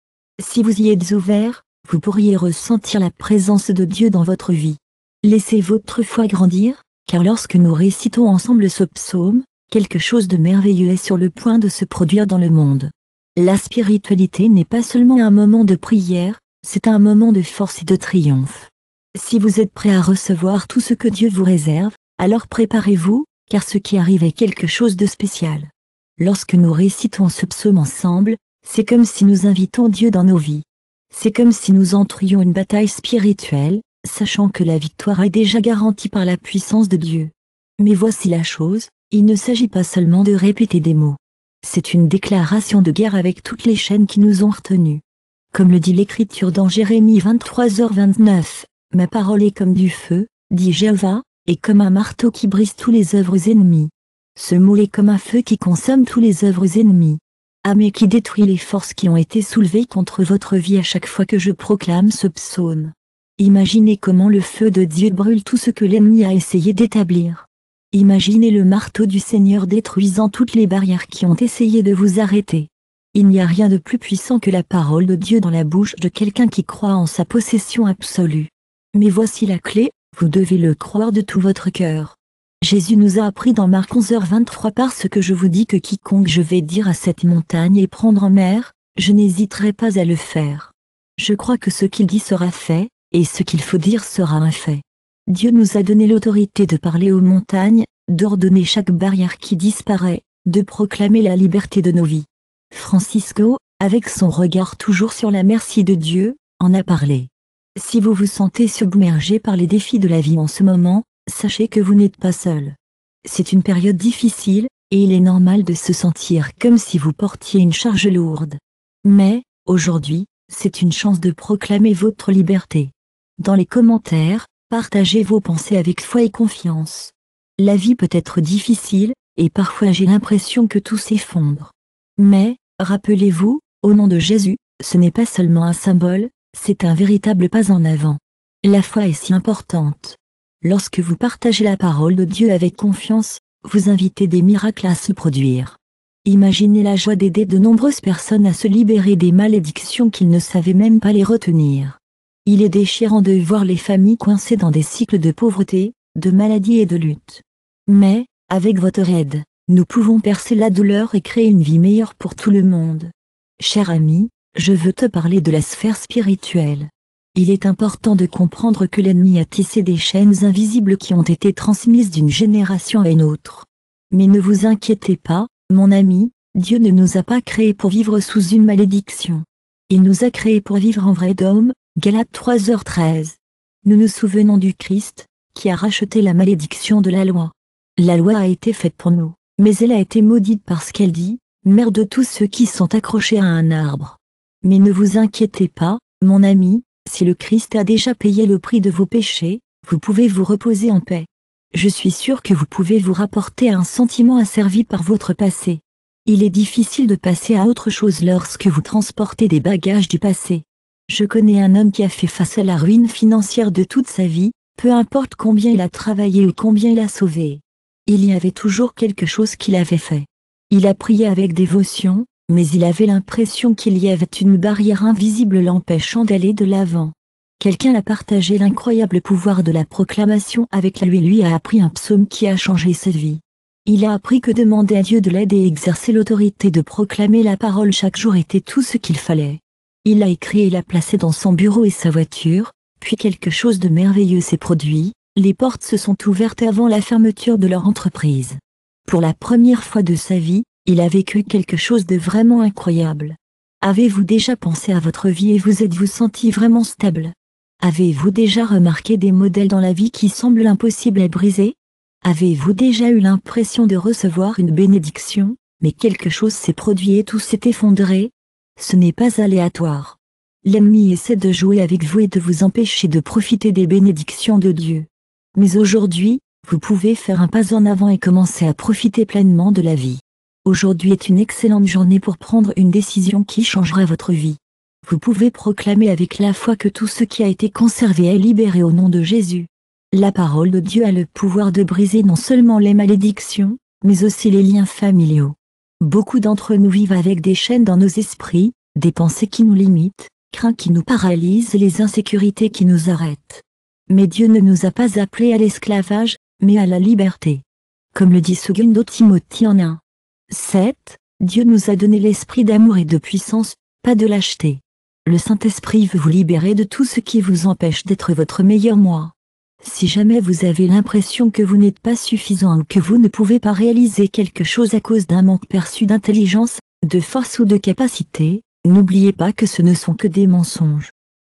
Si vous y êtes ouvert, vous pourriez ressentir la présence de Dieu dans votre vie. Laissez votre foi grandir, car lorsque nous récitons ensemble ce psaume, quelque chose de merveilleux est sur le point de se produire dans le monde. La spiritualité n'est pas seulement un moment de prière, c'est un moment de force et de triomphe. Si vous êtes prêt à recevoir tout ce que Dieu vous réserve, alors préparez-vous, car ce qui arrive est quelque chose de spécial. Lorsque nous récitons ce psaume ensemble, c'est comme si nous invitons Dieu dans nos vies. C'est comme si nous entrions une bataille spirituelle, sachant que la victoire est déjà garantie par la puissance de Dieu. Mais voici la chose, il ne s'agit pas seulement de répéter des mots. C'est une déclaration de guerre avec toutes les chaînes qui nous ont retenus. Comme le dit l'Écriture dans Jérémie 23h29, « Ma parole est comme du feu, dit Jéhovah, et comme un marteau qui brise tous les œuvres ennemies. » Ce mot est comme un feu qui consomme tous les œuvres ennemies. Ah mais qui détruit les forces qui ont été soulevées contre votre vie à chaque fois que je proclame ce psaume. Imaginez comment le feu de Dieu brûle tout ce que l'ennemi a essayé d'établir. Imaginez le marteau du Seigneur détruisant toutes les barrières qui ont essayé de vous arrêter. Il n'y a rien de plus puissant que la parole de Dieu dans la bouche de quelqu'un qui croit en sa possession absolue. Mais voici la clé, vous devez le croire de tout votre cœur. Jésus nous a appris dans Marc 11h23 parce que je vous dis que quiconque je vais dire à cette montagne et prendre en mer, je n'hésiterai pas à le faire. Je crois que ce qu'il dit sera fait, et ce qu'il faut dire sera un fait. Dieu nous a donné l'autorité de parler aux montagnes, d'ordonner chaque barrière qui disparaît, de proclamer la liberté de nos vies. Francisco, avec son regard toujours sur la merci de Dieu, en a parlé. Si vous vous sentez submergé par les défis de la vie en ce moment, sachez que vous n'êtes pas seul. C'est une période difficile, et il est normal de se sentir comme si vous portiez une charge lourde. Mais, aujourd'hui, c'est une chance de proclamer votre liberté. Dans les commentaires, partagez vos pensées avec foi et confiance. La vie peut être difficile, et parfois j'ai l'impression que tout s'effondre. Mais, rappelez-vous, au nom de Jésus, ce n'est pas seulement un symbole, c'est un véritable pas en avant. La foi est si importante. Lorsque vous partagez la parole de Dieu avec confiance, vous invitez des miracles à se produire. Imaginez la joie d'aider de nombreuses personnes à se libérer des malédictions qu'ils ne savaient même pas les retenir. Il est déchirant de voir les familles coincées dans des cycles de pauvreté, de maladie et de lutte. Mais, avec votre aide, nous pouvons percer la douleur et créer une vie meilleure pour tout le monde. Cher ami, je veux te parler de la sphère spirituelle. Il est important de comprendre que l'ennemi a tissé des chaînes invisibles qui ont été transmises d'une génération à une autre. Mais ne vous inquiétez pas, mon ami, Dieu ne nous a pas créés pour vivre sous une malédiction. Il nous a créés pour vivre en vrai d'homme, Galates 3h13. Nous nous souvenons du Christ, qui a racheté la malédiction de la loi. La loi a été faite pour nous, mais elle a été maudite parce qu'elle dit, « Mère de tous ceux qui sont accrochés à un arbre ». Mais ne vous inquiétez pas, mon ami, si le Christ a déjà payé le prix de vos péchés, vous pouvez vous reposer en paix. Je suis sûr que vous pouvez vous rapporter à un sentiment asservi par votre passé. Il est difficile de passer à autre chose lorsque vous transportez des bagages du passé. Je connais un homme qui a fait face à la ruine financière de toute sa vie, peu importe combien il a travaillé ou combien il a sauvé. Il y avait toujours quelque chose qu'il avait fait. Il a prié avec dévotion, mais il avait l'impression qu'il y avait une barrière invisible l'empêchant d'aller de l'avant. Quelqu'un a partagé l'incroyable pouvoir de la proclamation avec lui a appris un psaume qui a changé sa vie. Il a appris que demander à Dieu de l'aide et exercer l'autorité de proclamer la parole chaque jour était tout ce qu'il fallait. Il l'a écrit et l'a placé dans son bureau et sa voiture, puis quelque chose de merveilleux s'est produit, les portes se sont ouvertes avant la fermeture de leur entreprise. Pour la première fois de sa vie, il a vécu quelque chose de vraiment incroyable. Avez-vous déjà pensé à votre vie et vous êtes-vous senti vraiment stable? Avez-vous déjà remarqué des modèles dans la vie qui semblent impossibles à briser? Avez-vous déjà eu l'impression de recevoir une bénédiction, mais quelque chose s'est produit et tout s'est effondré? Ce n'est pas aléatoire. L'ennemi essaie de jouer avec vous et de vous empêcher de profiter des bénédictions de Dieu. Mais aujourd'hui, vous pouvez faire un pas en avant et commencer à profiter pleinement de la vie. Aujourd'hui est une excellente journée pour prendre une décision qui changera votre vie. Vous pouvez proclamer avec la foi que tout ce qui a été conservé est libéré au nom de Jésus. La parole de Dieu a le pouvoir de briser non seulement les malédictions, mais aussi les liens familiaux. Beaucoup d'entre nous vivent avec des chaînes dans nos esprits, des pensées qui nous limitent, craintes qui nous paralysent et les insécurités qui nous arrêtent. Mais Dieu ne nous a pas appelés à l'esclavage, mais à la liberté. Comme le dit 2 Timothée en 1. 7, Dieu nous a donné l'esprit d'amour et de puissance, pas de lâcheté. Le Saint-Esprit veut vous libérer de tout ce qui vous empêche d'être votre meilleur moi. Si jamais vous avez l'impression que vous n'êtes pas suffisant ou que vous ne pouvez pas réaliser quelque chose à cause d'un manque perçu d'intelligence, de force ou de capacité, n'oubliez pas que ce ne sont que des mensonges.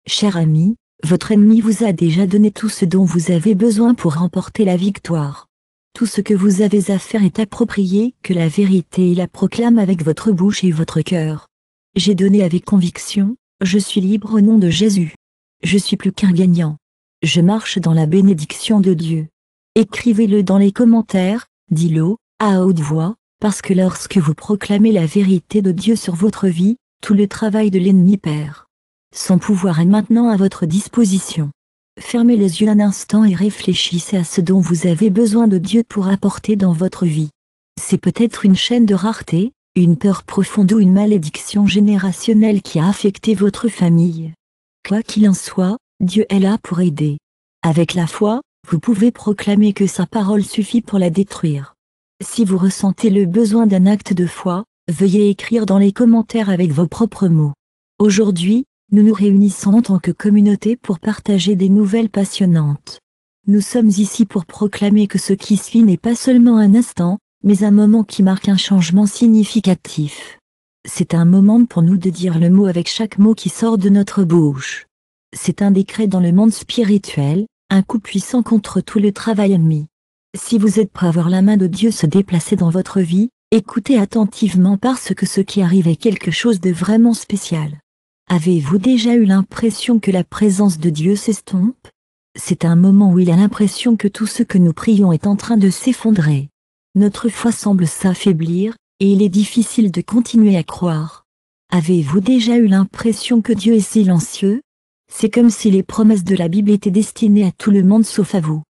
Cher ami, votre ennemi vous a déjà donné tout ce dont vous avez besoin pour remporter la victoire. Tout ce que vous avez à faire est approprier que la vérité et la proclame avec votre bouche et votre cœur. J'ai donné avec conviction, je suis libre au nom de Jésus. Je suis plus qu'un gagnant. Je marche dans la bénédiction de Dieu. Écrivez-le dans les commentaires, dis-le, à haute voix, parce que lorsque vous proclamez la vérité de Dieu sur votre vie, tout le travail de l'ennemi perd. Son pouvoir est maintenant à votre disposition. Fermez les yeux un instant et réfléchissez à ce dont vous avez besoin de Dieu pour apporter dans votre vie. C'est peut-être une chaîne de rareté, une peur profonde ou une malédiction générationnelle qui a affecté votre famille. Quoi qu'il en soit, Dieu est là pour aider. Avec la foi, vous pouvez proclamer que sa parole suffit pour la détruire. Si vous ressentez le besoin d'un acte de foi, veuillez écrire dans les commentaires avec vos propres mots. Aujourd'hui, nous nous réunissons en tant que communauté pour partager des nouvelles passionnantes. Nous sommes ici pour proclamer que ce qui suit n'est pas seulement un instant, mais un moment qui marque un changement significatif. C'est un moment pour nous de dire le mot avec chaque mot qui sort de notre bouche. C'est un décret dans le monde spirituel, un coup puissant contre tout le travail ennemi. Si vous êtes prêt à voir la main de Dieu se déplacer dans votre vie, écoutez attentivement parce que ce qui arrive est quelque chose de vraiment spécial. Avez-vous déjà eu l'impression que la présence de Dieu s'estompe? C'est un moment où il a l'impression que tout ce que nous prions est en train de s'effondrer. Notre foi semble s'affaiblir, et il est difficile de continuer à croire. Avez-vous déjà eu l'impression que Dieu est silencieux? C'est comme si les promesses de la Bible étaient destinées à tout le monde sauf à vous.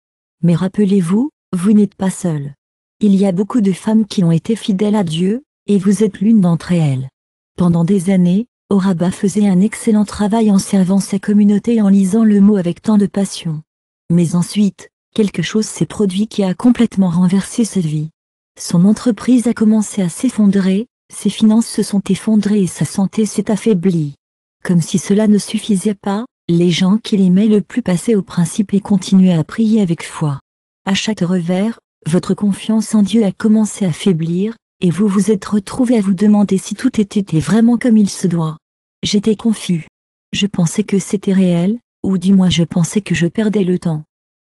Mais rappelez-vous, vous n'êtes pas seul. Il y a beaucoup de femmes qui ont été fidèles à Dieu, et vous êtes l'une d'entre elles. Pendant des années, Oraba faisait un excellent travail en servant sa communauté et en lisant le mot avec tant de passion. Mais ensuite, quelque chose s'est produit qui a complètement renversé sa vie. Son entreprise a commencé à s'effondrer, ses finances se sont effondrées et sa santé s'est affaiblie. Comme si cela ne suffisait pas, les gens qu'il aimait le plus passaient au principe et continuaient à prier avec foi. À chaque revers, votre confiance en Dieu a commencé à faiblir, et vous vous êtes retrouvé à vous demander si tout était vraiment comme il se doit. J'étais confus. Je pensais que c'était réel, ou du moins je pensais que je perdais le temps.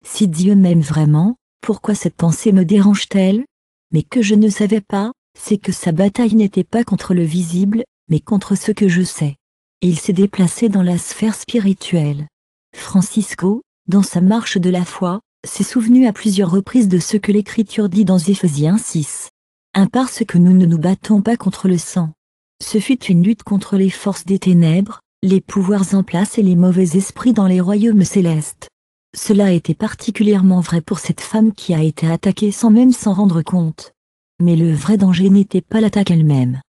Si Dieu m'aime vraiment, pourquoi cette pensée me dérange-t-elle? Mais que je ne savais pas, c'est que sa bataille n'était pas contre le visible, mais contre ce que je sais. Il s'est déplacé dans la sphère spirituelle. Francisco, dans sa marche de la foi, s'est souvenu à plusieurs reprises de ce que l'Écriture dit dans Éphésiens 6. Parce que nous ne nous battons pas contre le sang. Ce fut une lutte contre les forces des ténèbres, les pouvoirs en place et les mauvais esprits dans les royaumes célestes. Cela était particulièrement vrai pour cette femme qui a été attaquée sans même s'en rendre compte. Mais le vrai danger n'était pas l'attaque elle-même.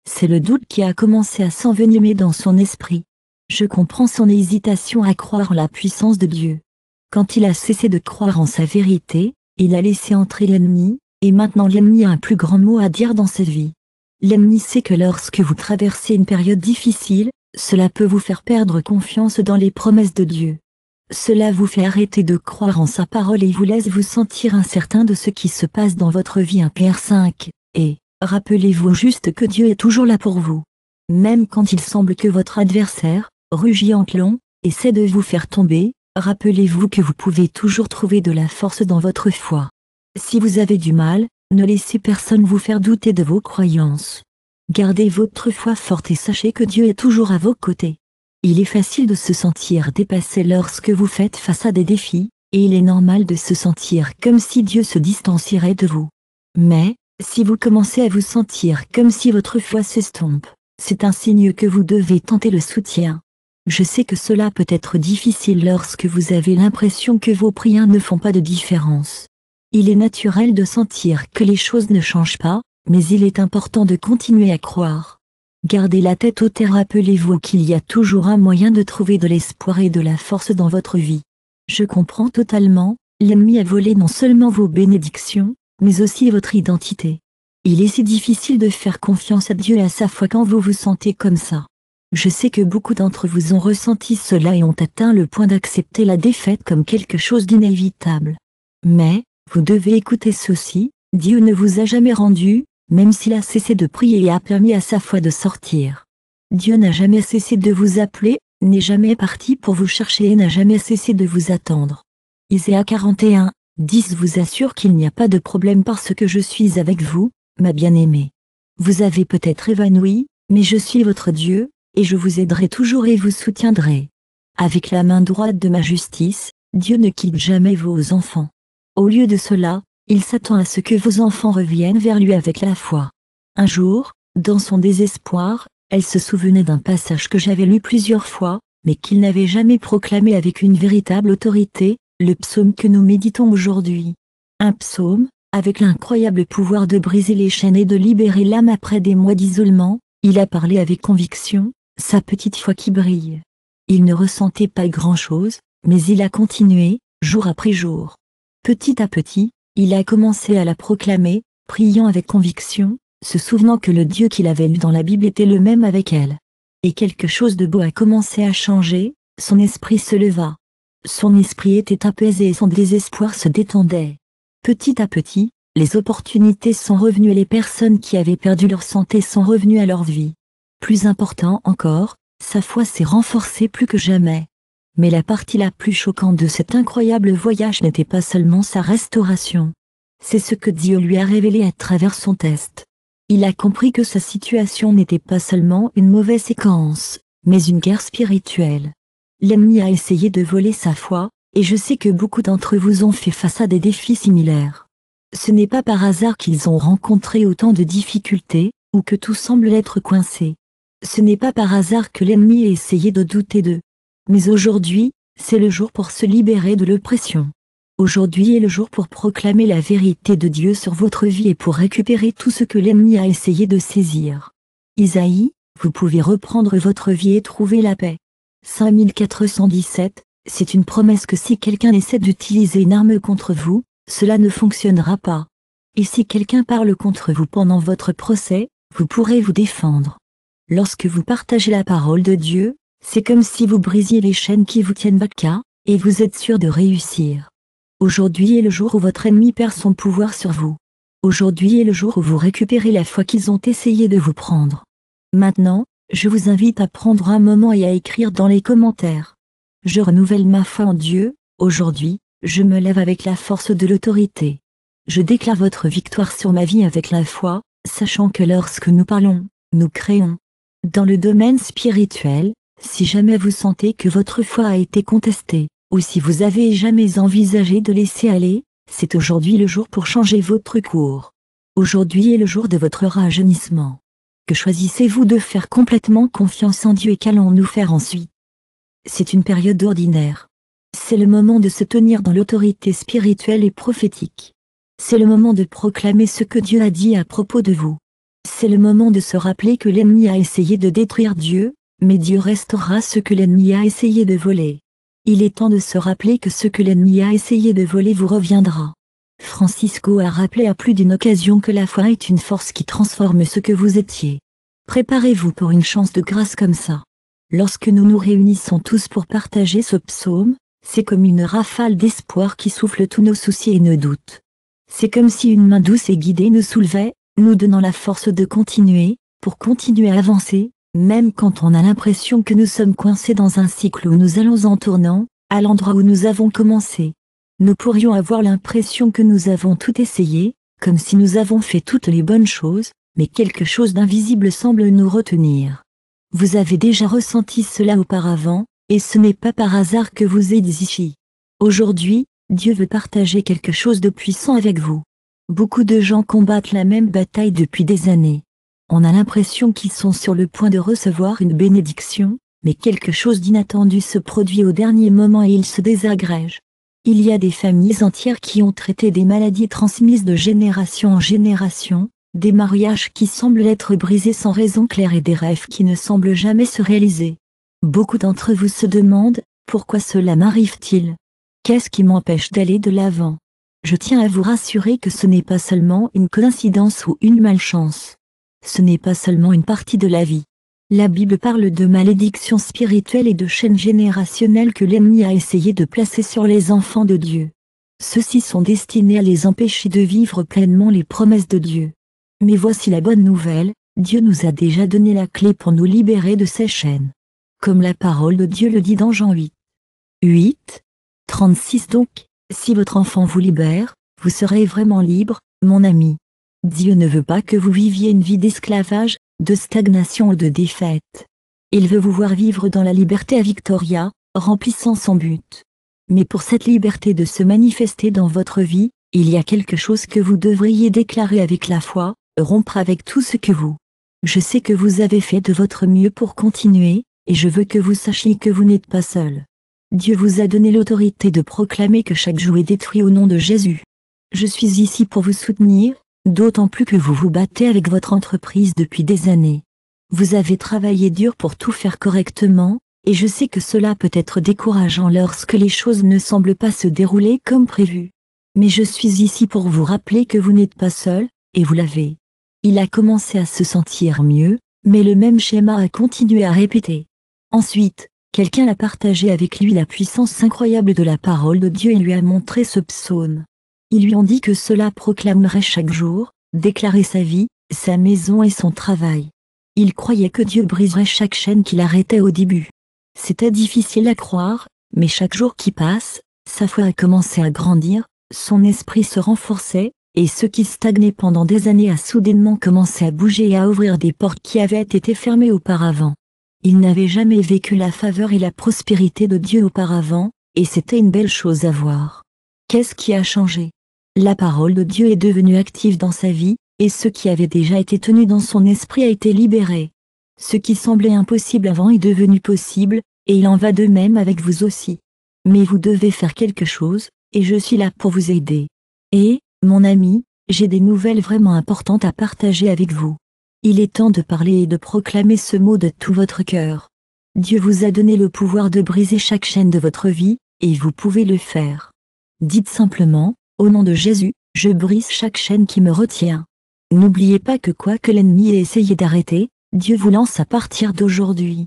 C'est le doute qui a commencé à s'envenimer dans son esprit. Je comprends son hésitation à croire en la puissance de Dieu. Quand il a cessé de croire en sa vérité, il a laissé entrer l'ennemi, et maintenant l'ennemi a un plus grand mot à dire dans sa vie. L'ennemi sait que lorsque vous traversez une période difficile, cela peut vous faire perdre confiance dans les promesses de Dieu. Cela vous fait arrêter de croire en sa parole et vous laisse vous sentir incertain de ce qui se passe dans votre vie. 1 Pierre 5, et rappelez-vous juste que Dieu est toujours là pour vous. Même quand il semble que votre adversaire, rugit en clon, essaie de vous faire tomber, rappelez-vous que vous pouvez toujours trouver de la force dans votre foi. Si vous avez du mal, ne laissez personne vous faire douter de vos croyances. Gardez votre foi forte et sachez que Dieu est toujours à vos côtés. Il est facile de se sentir dépassé lorsque vous faites face à des défis, et il est normal de se sentir comme si Dieu se distancierait de vous. Mais, si vous commencez à vous sentir comme si votre foi s'estompe, c'est un signe que vous devez tenter le soutien. Je sais que cela peut être difficile lorsque vous avez l'impression que vos prières ne font pas de différence. Il est naturel de sentir que les choses ne changent pas, mais il est important de continuer à croire. Gardez la tête haute et rappelez-vous qu'il y a toujours un moyen de trouver de l'espoir et de la force dans votre vie. Je comprends totalement, l'ennemi a volé non seulement vos bénédictions, mais aussi votre identité. Il est si difficile de faire confiance à Dieu et à sa foi quand vous vous sentez comme ça. Je sais que beaucoup d'entre vous ont ressenti cela et ont atteint le point d'accepter la défaite comme quelque chose d'inévitable. Mais, vous devez écouter ceci, Dieu ne vous a jamais rendu, même s'il a cessé de prier et a permis à sa foi de sortir. Dieu n'a jamais cessé de vous appeler, n'est jamais parti pour vous chercher et n'a jamais cessé de vous attendre. Isaïe 41, 10 vous assure qu'il n'y a pas de problème parce que je suis avec vous, ma bien-aimée. Vous avez peut-être évanoui, mais je suis votre Dieu, et je vous aiderai toujours et vous soutiendrai. Avec la main droite de ma justice, Dieu ne quitte jamais vos enfants. Au lieu de cela, il s'attend à ce que vos enfants reviennent vers lui avec la foi. Un jour, dans son désespoir, elle se souvenait d'un passage que j'avais lu plusieurs fois, mais qu'il n'avait jamais proclamé avec une véritable autorité, le psaume que nous méditons aujourd'hui. Un psaume, avec l'incroyable pouvoir de briser les chaînes et de libérer l'âme après des mois d'isolement, il a parlé avec conviction, sa petite foi qui brille. Il ne ressentait pas grand-chose, mais il a continué, jour après jour. Petit à petit, il a commencé à la proclamer, priant avec conviction, se souvenant que le Dieu qu'il avait lu dans la Bible était le même avec elle. Et quelque chose de beau a commencé à changer, son esprit se leva. Son esprit était apaisé et son désespoir se détendait. Petit à petit, les opportunités sont revenues et les personnes qui avaient perdu leur santé sont revenues à leur vie. Plus important encore, sa foi s'est renforcée plus que jamais. Mais la partie la plus choquante de cet incroyable voyage n'était pas seulement sa restauration. C'est ce que Dieu lui a révélé à travers son test. Il a compris que sa situation n'était pas seulement une mauvaise séquence, mais une guerre spirituelle. L'ennemi a essayé de voler sa foi, et je sais que beaucoup d'entre vous ont fait face à des défis similaires. Ce n'est pas par hasard qu'ils ont rencontré autant de difficultés, ou que tout semble être coincé. Ce n'est pas par hasard que l'ennemi a essayé de douter d'eux. Mais aujourd'hui, c'est le jour pour se libérer de l'oppression. Aujourd'hui est le jour pour proclamer la vérité de Dieu sur votre vie et pour récupérer tout ce que l'ennemi a essayé de saisir. Isaïe, vous pouvez reprendre votre vie et trouver la paix. 5417, c'est une promesse que si quelqu'un essaie d'utiliser une arme contre vous, cela ne fonctionnera pas. Et si quelqu'un parle contre vous pendant votre procès, vous pourrez vous défendre. Lorsque vous partagez la parole de Dieu, c'est comme si vous brisiez les chaînes qui vous tiennent bas, et vous êtes sûr de réussir. Aujourd'hui est le jour où votre ennemi perd son pouvoir sur vous. Aujourd'hui est le jour où vous récupérez la foi qu'ils ont essayé de vous prendre. Maintenant, je vous invite à prendre un moment et à écrire dans les commentaires. Je renouvelle ma foi en Dieu, aujourd'hui, je me lève avec la force de l'autorité. Je déclare votre victoire sur ma vie avec la foi, sachant que lorsque nous parlons, nous créons. Dans le domaine spirituel, si jamais vous sentez que votre foi a été contestée, ou si vous avez jamais envisagé de laisser aller, c'est aujourd'hui le jour pour changer votre cours. Aujourd'hui est le jour de votre rajeunissement. Que choisissez-vous de faire complètement confiance en Dieu et qu'allons-nous faire ensuite? C'est une période ordinaire. C'est le moment de se tenir dans l'autorité spirituelle et prophétique. C'est le moment de proclamer ce que Dieu a dit à propos de vous. C'est le moment de se rappeler que l'ennemi a essayé de détruire Dieu, mais Dieu restaurera ce que l'ennemi a essayé de voler. Il est temps de se rappeler que ce que l'ennemi a essayé de voler vous reviendra. Francisco a rappelé à plus d'une occasion que la foi est une force qui transforme ce que vous étiez. Préparez-vous pour une chance de grâce comme ça. Lorsque nous nous réunissons tous pour partager ce psaume, c'est comme une rafale d'espoir qui souffle tous nos soucis et nos doutes. C'est comme si une main douce et guidée nous soulevait, nous donnant la force de continuer, pour continuer à avancer, même quand on a l'impression que nous sommes coincés dans un cycle où nous allons en tournant, à l'endroit où nous avons commencé. Nous pourrions avoir l'impression que nous avons tout essayé, comme si nous avons fait toutes les bonnes choses, mais quelque chose d'invisible semble nous retenir. Vous avez déjà ressenti cela auparavant, et ce n'est pas par hasard que vous êtes ici. Aujourd'hui, Dieu veut partager quelque chose de puissant avec vous. Beaucoup de gens combattent la même bataille depuis des années. On a l'impression qu'ils sont sur le point de recevoir une bénédiction, mais quelque chose d'inattendu se produit au dernier moment et ils se désagrègent. Il y a des familles entières qui ont traité des maladies transmises de génération en génération, des mariages qui semblent être brisés sans raison claire et des rêves qui ne semblent jamais se réaliser. Beaucoup d'entre vous se demandent, pourquoi cela m'arrive-t-il? Qu'est-ce qui m'empêche d'aller de l'avant? Je tiens à vous rassurer que ce n'est pas seulement une coïncidence ou une malchance. Ce n'est pas seulement une partie de la vie. La Bible parle de malédictions spirituelles et de chaînes générationnelles que l'ennemi a essayé de placer sur les enfants de Dieu. Ceux-ci sont destinés à les empêcher de vivre pleinement les promesses de Dieu. Mais voici la bonne nouvelle, Dieu nous a déjà donné la clé pour nous libérer de ces chaînes. Comme la parole de Dieu le dit dans Jean 8, 36 donc, si votre enfant vous libère, vous serez vraiment libre, mon ami. Dieu ne veut pas que vous viviez une vie d'esclavage, de stagnation ou de défaite. Il veut vous voir vivre dans la liberté à Victoria, remplissant son but. Mais pour cette liberté de se manifester dans votre vie, il y a quelque chose que vous devriez déclarer avec la foi, rompre avec tout ce que vous. Je sais que vous avez fait de votre mieux pour continuer, et je veux que vous sachiez que vous n'êtes pas seul. Dieu vous a donné l'autorité de proclamer que chaque joug est détruit au nom de Jésus. Je suis ici pour vous soutenir, d'autant plus que vous vous battez avec votre entreprise depuis des années. Vous avez travaillé dur pour tout faire correctement, et je sais que cela peut être décourageant lorsque les choses ne semblent pas se dérouler comme prévu. Mais je suis ici pour vous rappeler que vous n'êtes pas seul, et vous l'avez. Il a commencé à se sentir mieux, mais le même schéma a continué à répéter. Ensuite, quelqu'un a partagé avec lui la puissance incroyable de la parole de Dieu et lui a montré ce psaume. Ils lui ont dit que cela proclamerait chaque jour, déclarer sa vie, sa maison et son travail. Il croyait que Dieu briserait chaque chaîne qu'il arrêtait au début. C'était difficile à croire, mais chaque jour qui passe, sa foi a commencé à grandir, son esprit se renforçait, et ce qui stagnait pendant des années a soudainement commencé à bouger et à ouvrir des portes qui avaient été fermées auparavant. Il n'avait jamais vécu la faveur et la prospérité de Dieu auparavant, et c'était une belle chose à voir. Qu'est-ce qui a changé? La parole de Dieu est devenue active dans sa vie, et ce qui avait déjà été tenu dans son esprit a été libéré. Ce qui semblait impossible avant est devenu possible, et il en va de même avec vous aussi. Mais vous devez faire quelque chose, et je suis là pour vous aider. Et, mon ami, j'ai des nouvelles vraiment importantes à partager avec vous. Il est temps de parler et de proclamer ce mot de tout votre cœur. Dieu vous a donné le pouvoir de briser chaque chaîne de votre vie, et vous pouvez le faire. Dites simplement, au nom de Jésus, je brise chaque chaîne qui me retient. N'oubliez pas que quoi que l'ennemi ait essayé d'arrêter, Dieu vous lance à partir d'aujourd'hui.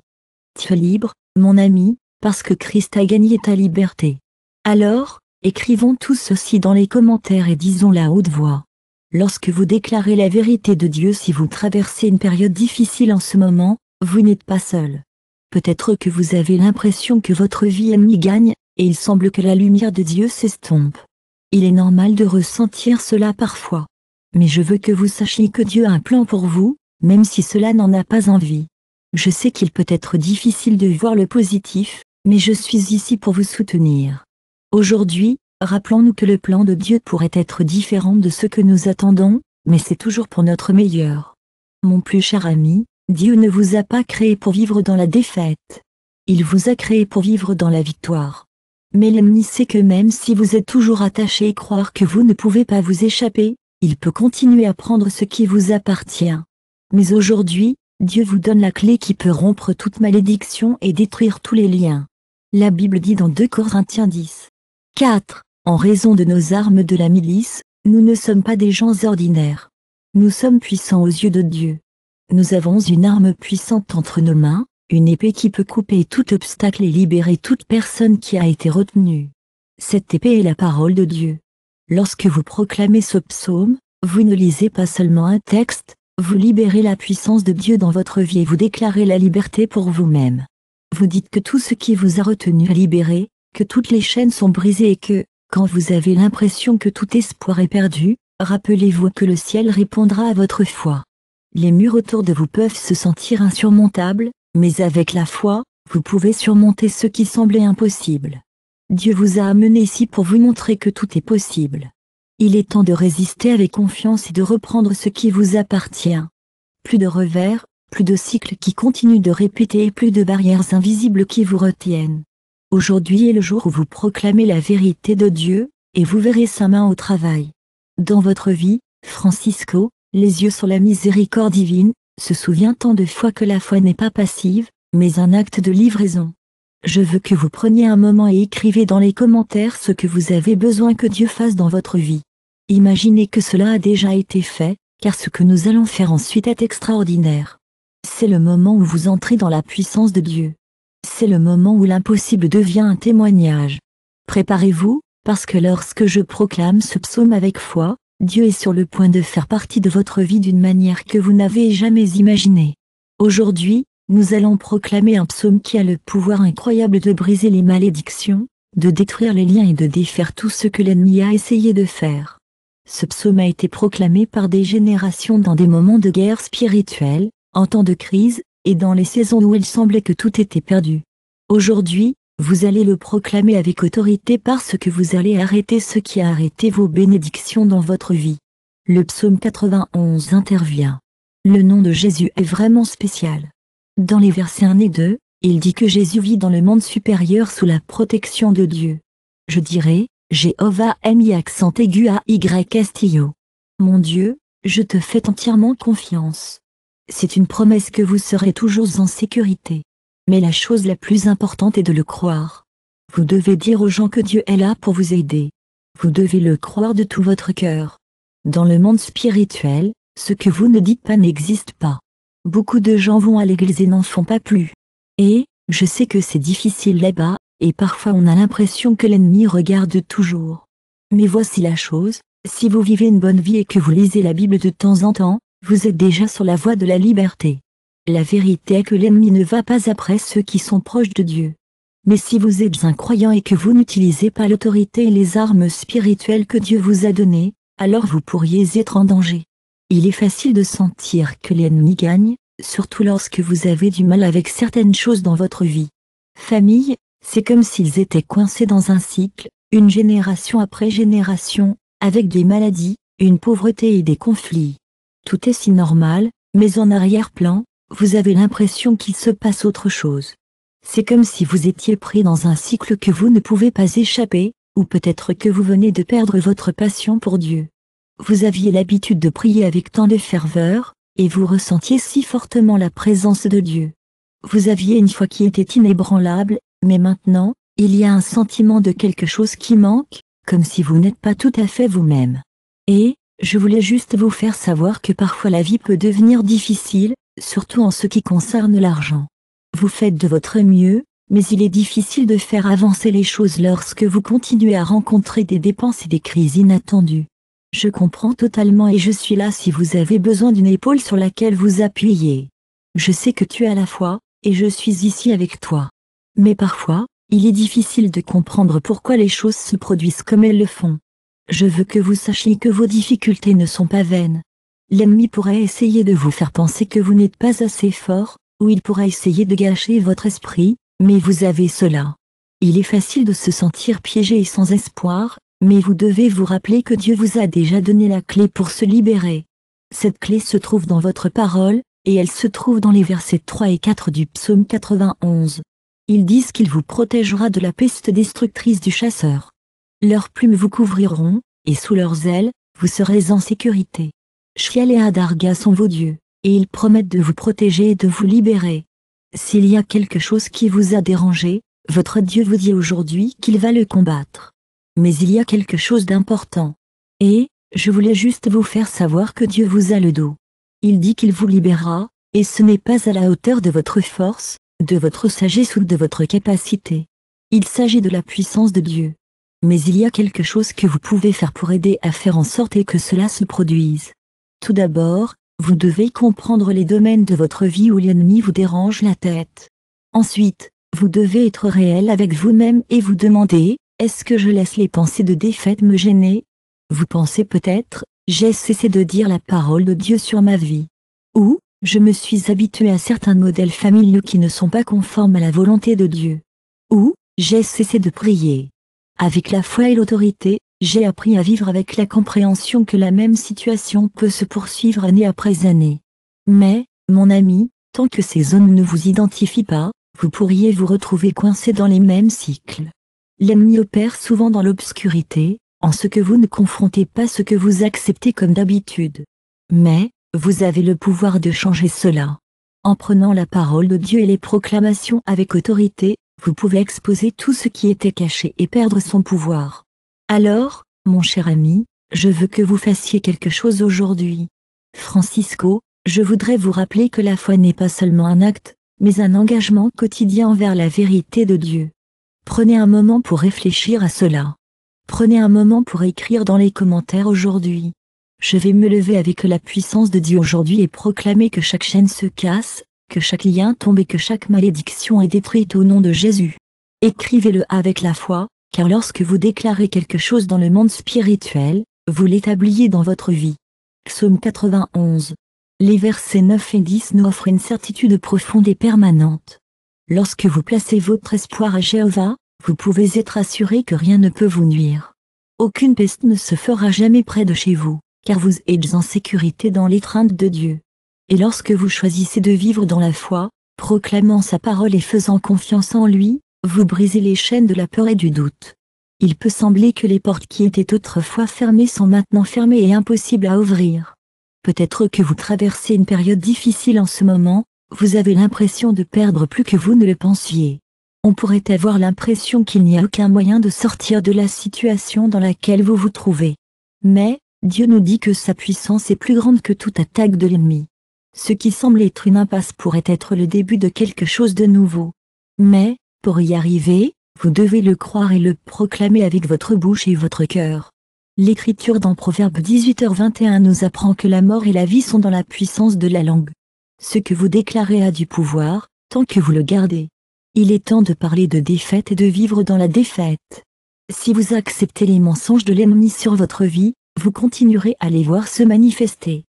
Tu es libre, mon ami, parce que Christ a gagné ta liberté. Alors, écrivons tout ceci dans les commentaires et disons-le à haute voix. Lorsque vous déclarez la vérité de Dieu, si vous traversez une période difficile en ce moment, vous n'êtes pas seul. Peut-être que vous avez l'impression que votre vie ennemie gagne, et il semble que la lumière de Dieu s'estompe. Il est normal de ressentir cela parfois. Mais je veux que vous sachiez que Dieu a un plan pour vous, même si cela n'en a pas envie. Je sais qu'il peut être difficile de voir le positif, mais je suis ici pour vous soutenir. Aujourd'hui, rappelons-nous que le plan de Dieu pourrait être différent de ce que nous attendons, mais c'est toujours pour notre meilleur. Mon plus cher ami, Dieu ne vous a pas créé pour vivre dans la défaite. Il vous a créé pour vivre dans la victoire. Mais l'ennemi sait que même si vous êtes toujours attaché et croire que vous ne pouvez pas vous échapper, il peut continuer à prendre ce qui vous appartient. Mais aujourd'hui, Dieu vous donne la clé qui peut rompre toute malédiction et détruire tous les liens. La Bible dit dans 2 Corinthiens 10:4, en raison de nos armes de la milice, nous ne sommes pas des gens ordinaires. Nous sommes puissants aux yeux de Dieu. Nous avons une arme puissante entre nos mains, une épée qui peut couper tout obstacle et libérer toute personne qui a été retenue. Cette épée est la parole de Dieu. Lorsque vous proclamez ce psaume, vous ne lisez pas seulement un texte, vous libérez la puissance de Dieu dans votre vie et vous déclarez la liberté pour vous-même. Vous dites que tout ce qui vous a retenu est libéré, que toutes les chaînes sont brisées et que, quand vous avez l'impression que tout espoir est perdu, rappelez-vous que le ciel répondra à votre foi. Les murs autour de vous peuvent se sentir insurmontables, mais avec la foi, vous pouvez surmonter ce qui semblait impossible. Dieu vous a amené ici pour vous montrer que tout est possible. Il est temps de résister avec confiance et de reprendre ce qui vous appartient. Plus de revers, plus de cycles qui continuent de répéter et plus de barrières invisibles qui vous retiennent. Aujourd'hui est le jour où vous proclamez la vérité de Dieu, et vous verrez sa main au travail. Dans votre vie, Francisco, les yeux sur la miséricorde divine, se souvient tant de fois que la foi n'est pas passive, mais un acte de livraison. Je veux que vous preniez un moment et écrivez dans les commentaires ce que vous avez besoin que Dieu fasse dans votre vie. Imaginez que cela a déjà été fait, car ce que nous allons faire ensuite est extraordinaire. C'est le moment où vous entrez dans la puissance de Dieu. C'est le moment où l'impossible devient un témoignage. Préparez-vous, parce que lorsque je proclame ce psaume avec foi, Dieu est sur le point de faire partie de votre vie d'une manière que vous n'avez jamais imaginée. Aujourd'hui, nous allons proclamer un psaume qui a le pouvoir incroyable de briser les malédictions, de détruire les liens et de défaire tout ce que l'ennemi a essayé de faire. Ce psaume a été proclamé par des générations dans des moments de guerre spirituelle, en temps de crise, et dans les saisons où il semblait que tout était perdu. Aujourd'hui, vous allez le proclamer avec autorité parce que vous allez arrêter ce qui a arrêté vos bénédictions dans votre vie. Le psaume 91 intervient. Le nom de Jésus est vraiment spécial. Dans les versets 1 et 2, il dit que Jésus vit dans le monde supérieur sous la protection de Dieu. Je dirais, Jéhovah M.I. accent aigu à Y. Mon Dieu, je te fais entièrement confiance. C'est une promesse que vous serez toujours en sécurité. Mais la chose la plus importante est de le croire. Vous devez dire aux gens que Dieu est là pour vous aider. Vous devez le croire de tout votre cœur. Dans le monde spirituel, ce que vous ne dites pas n'existe pas. Beaucoup de gens vont à l'église et n'en font pas plus. Et, je sais que c'est difficile là-bas, et parfois on a l'impression que l'ennemi regarde toujours. Mais voici la chose, si vous vivez une bonne vie et que vous lisez la Bible de temps en temps, vous êtes déjà sur la voie de la liberté. La vérité est que l'ennemi ne va pas après ceux qui sont proches de Dieu. Mais si vous êtes un croyant et que vous n'utilisez pas l'autorité et les armes spirituelles que Dieu vous a données, alors vous pourriez être en danger. Il est facile de sentir que l'ennemi gagne, surtout lorsque vous avez du mal avec certaines choses dans votre vie. Famille, c'est comme s'ils étaient coincés dans un cycle, une génération après génération, avec des maladies, une pauvreté et des conflits. Tout est si normal, mais en arrière-plan, vous avez l'impression qu'il se passe autre chose. C'est comme si vous étiez pris dans un cycle que vous ne pouvez pas échapper, ou peut-être que vous venez de perdre votre passion pour Dieu. Vous aviez l'habitude de prier avec tant de ferveur, et vous ressentiez si fortement la présence de Dieu. Vous aviez une foi qui était inébranlable, mais maintenant, il y a un sentiment de quelque chose qui manque, comme si vous n'êtes pas tout à fait vous-même. Et, je voulais juste vous faire savoir que parfois la vie peut devenir difficile, surtout en ce qui concerne l'argent. Vous faites de votre mieux, mais il est difficile de faire avancer les choses lorsque vous continuez à rencontrer des dépenses et des crises inattendues. Je comprends totalement et je suis là si vous avez besoin d'une épaule sur laquelle vous appuyer. Je sais que tu as la foi, et je suis ici avec toi. Mais parfois, il est difficile de comprendre pourquoi les choses se produisent comme elles le font. Je veux que vous sachiez que vos difficultés ne sont pas vaines. L'ennemi pourrait essayer de vous faire penser que vous n'êtes pas assez fort, ou il pourrait essayer de gâcher votre esprit, mais vous avez cela. Il est facile de se sentir piégé et sans espoir, mais vous devez vous rappeler que Dieu vous a déjà donné la clé pour se libérer. Cette clé se trouve dans votre parole, et elle se trouve dans les versets 3 et 4 du psaume 91. Ils disent qu'il vous protégera de la peste destructrice du chasseur. Leurs plumes vous couvriront, et sous leurs ailes, vous serez en sécurité. Chiel et Adarga sont vos dieux, et ils promettent de vous protéger et de vous libérer. S'il y a quelque chose qui vous a dérangé, votre Dieu vous dit aujourd'hui qu'il va le combattre. Mais il y a quelque chose d'important. Et, je voulais juste vous faire savoir que Dieu vous a le dos. Il dit qu'il vous libérera, et ce n'est pas à la hauteur de votre force, de votre sagesse ou de votre capacité. Il s'agit de la puissance de Dieu. Mais il y a quelque chose que vous pouvez faire pour aider à faire en sorte que cela se produise. Tout d'abord, vous devez comprendre les domaines de votre vie où l'ennemi vous dérange la tête. Ensuite, vous devez être réel avec vous-même et vous demander, est-ce que je laisse les pensées de défaite me gêner? Vous pensez peut-être, j'ai cessé de dire la parole de Dieu sur ma vie. Ou, je me suis habitué à certains modèles familiaux qui ne sont pas conformes à la volonté de Dieu. Ou, j'ai cessé de prier. Avec la foi et l'autorité, j'ai appris à vivre avec la compréhension que la même situation peut se poursuivre année après année. Mais, mon ami, tant que ces zones ne vous identifient pas, vous pourriez vous retrouver coincé dans les mêmes cycles. L'ennemi opère souvent dans l'obscurité, en ce que vous ne confrontez pas ce que vous acceptez comme d'habitude. Mais, vous avez le pouvoir de changer cela. En prenant la parole de Dieu et les proclamations avec autorité, vous pouvez exposer tout ce qui était caché et perdre son pouvoir. Alors, mon cher ami, je veux que vous fassiez quelque chose aujourd'hui. Francisco, je voudrais vous rappeler que la foi n'est pas seulement un acte, mais un engagement quotidien envers la vérité de Dieu. Prenez un moment pour réfléchir à cela. Prenez un moment pour écrire dans les commentaires aujourd'hui. Je vais me lever avec la puissance de Dieu aujourd'hui et proclamer que chaque chaîne se casse, que chaque lien tombe et que chaque malédiction est détruite au nom de Jésus. Écrivez-le avec la foi, car lorsque vous déclarez quelque chose dans le monde spirituel, vous l'établiez dans votre vie. Psaume 91. Les versets 9 et 10 nous offrent une certitude profonde et permanente. Lorsque vous placez votre espoir à Jéhovah, vous pouvez être assuré que rien ne peut vous nuire. Aucune peste ne se fera jamais près de chez vous, car vous êtes en sécurité dans l'étreinte de Dieu. Et lorsque vous choisissez de vivre dans la foi, proclamant sa parole et faisant confiance en lui, vous brisez les chaînes de la peur et du doute. Il peut sembler que les portes qui étaient autrefois fermées sont maintenant fermées et impossibles à ouvrir. Peut-être que vous traversez une période difficile en ce moment, vous avez l'impression de perdre plus que vous ne le pensiez. On pourrait avoir l'impression qu'il n'y a aucun moyen de sortir de la situation dans laquelle vous vous trouvez. Mais, Dieu nous dit que sa puissance est plus grande que toute attaque de l'ennemi. Ce qui semble être une impasse pourrait être le début de quelque chose de nouveau. Mais, pour y arriver, vous devez le croire et le proclamer avec votre bouche et votre cœur. L'Écriture dans Proverbe 18h21 nous apprend que la mort et la vie sont dans la puissance de la langue. Ce que vous déclarez a du pouvoir, tant que vous le gardez. Il est temps de parler de défaite et de vivre dans la défaite. Si vous acceptez les mensonges de l'ennemi sur votre vie, vous continuerez à les voir se manifester.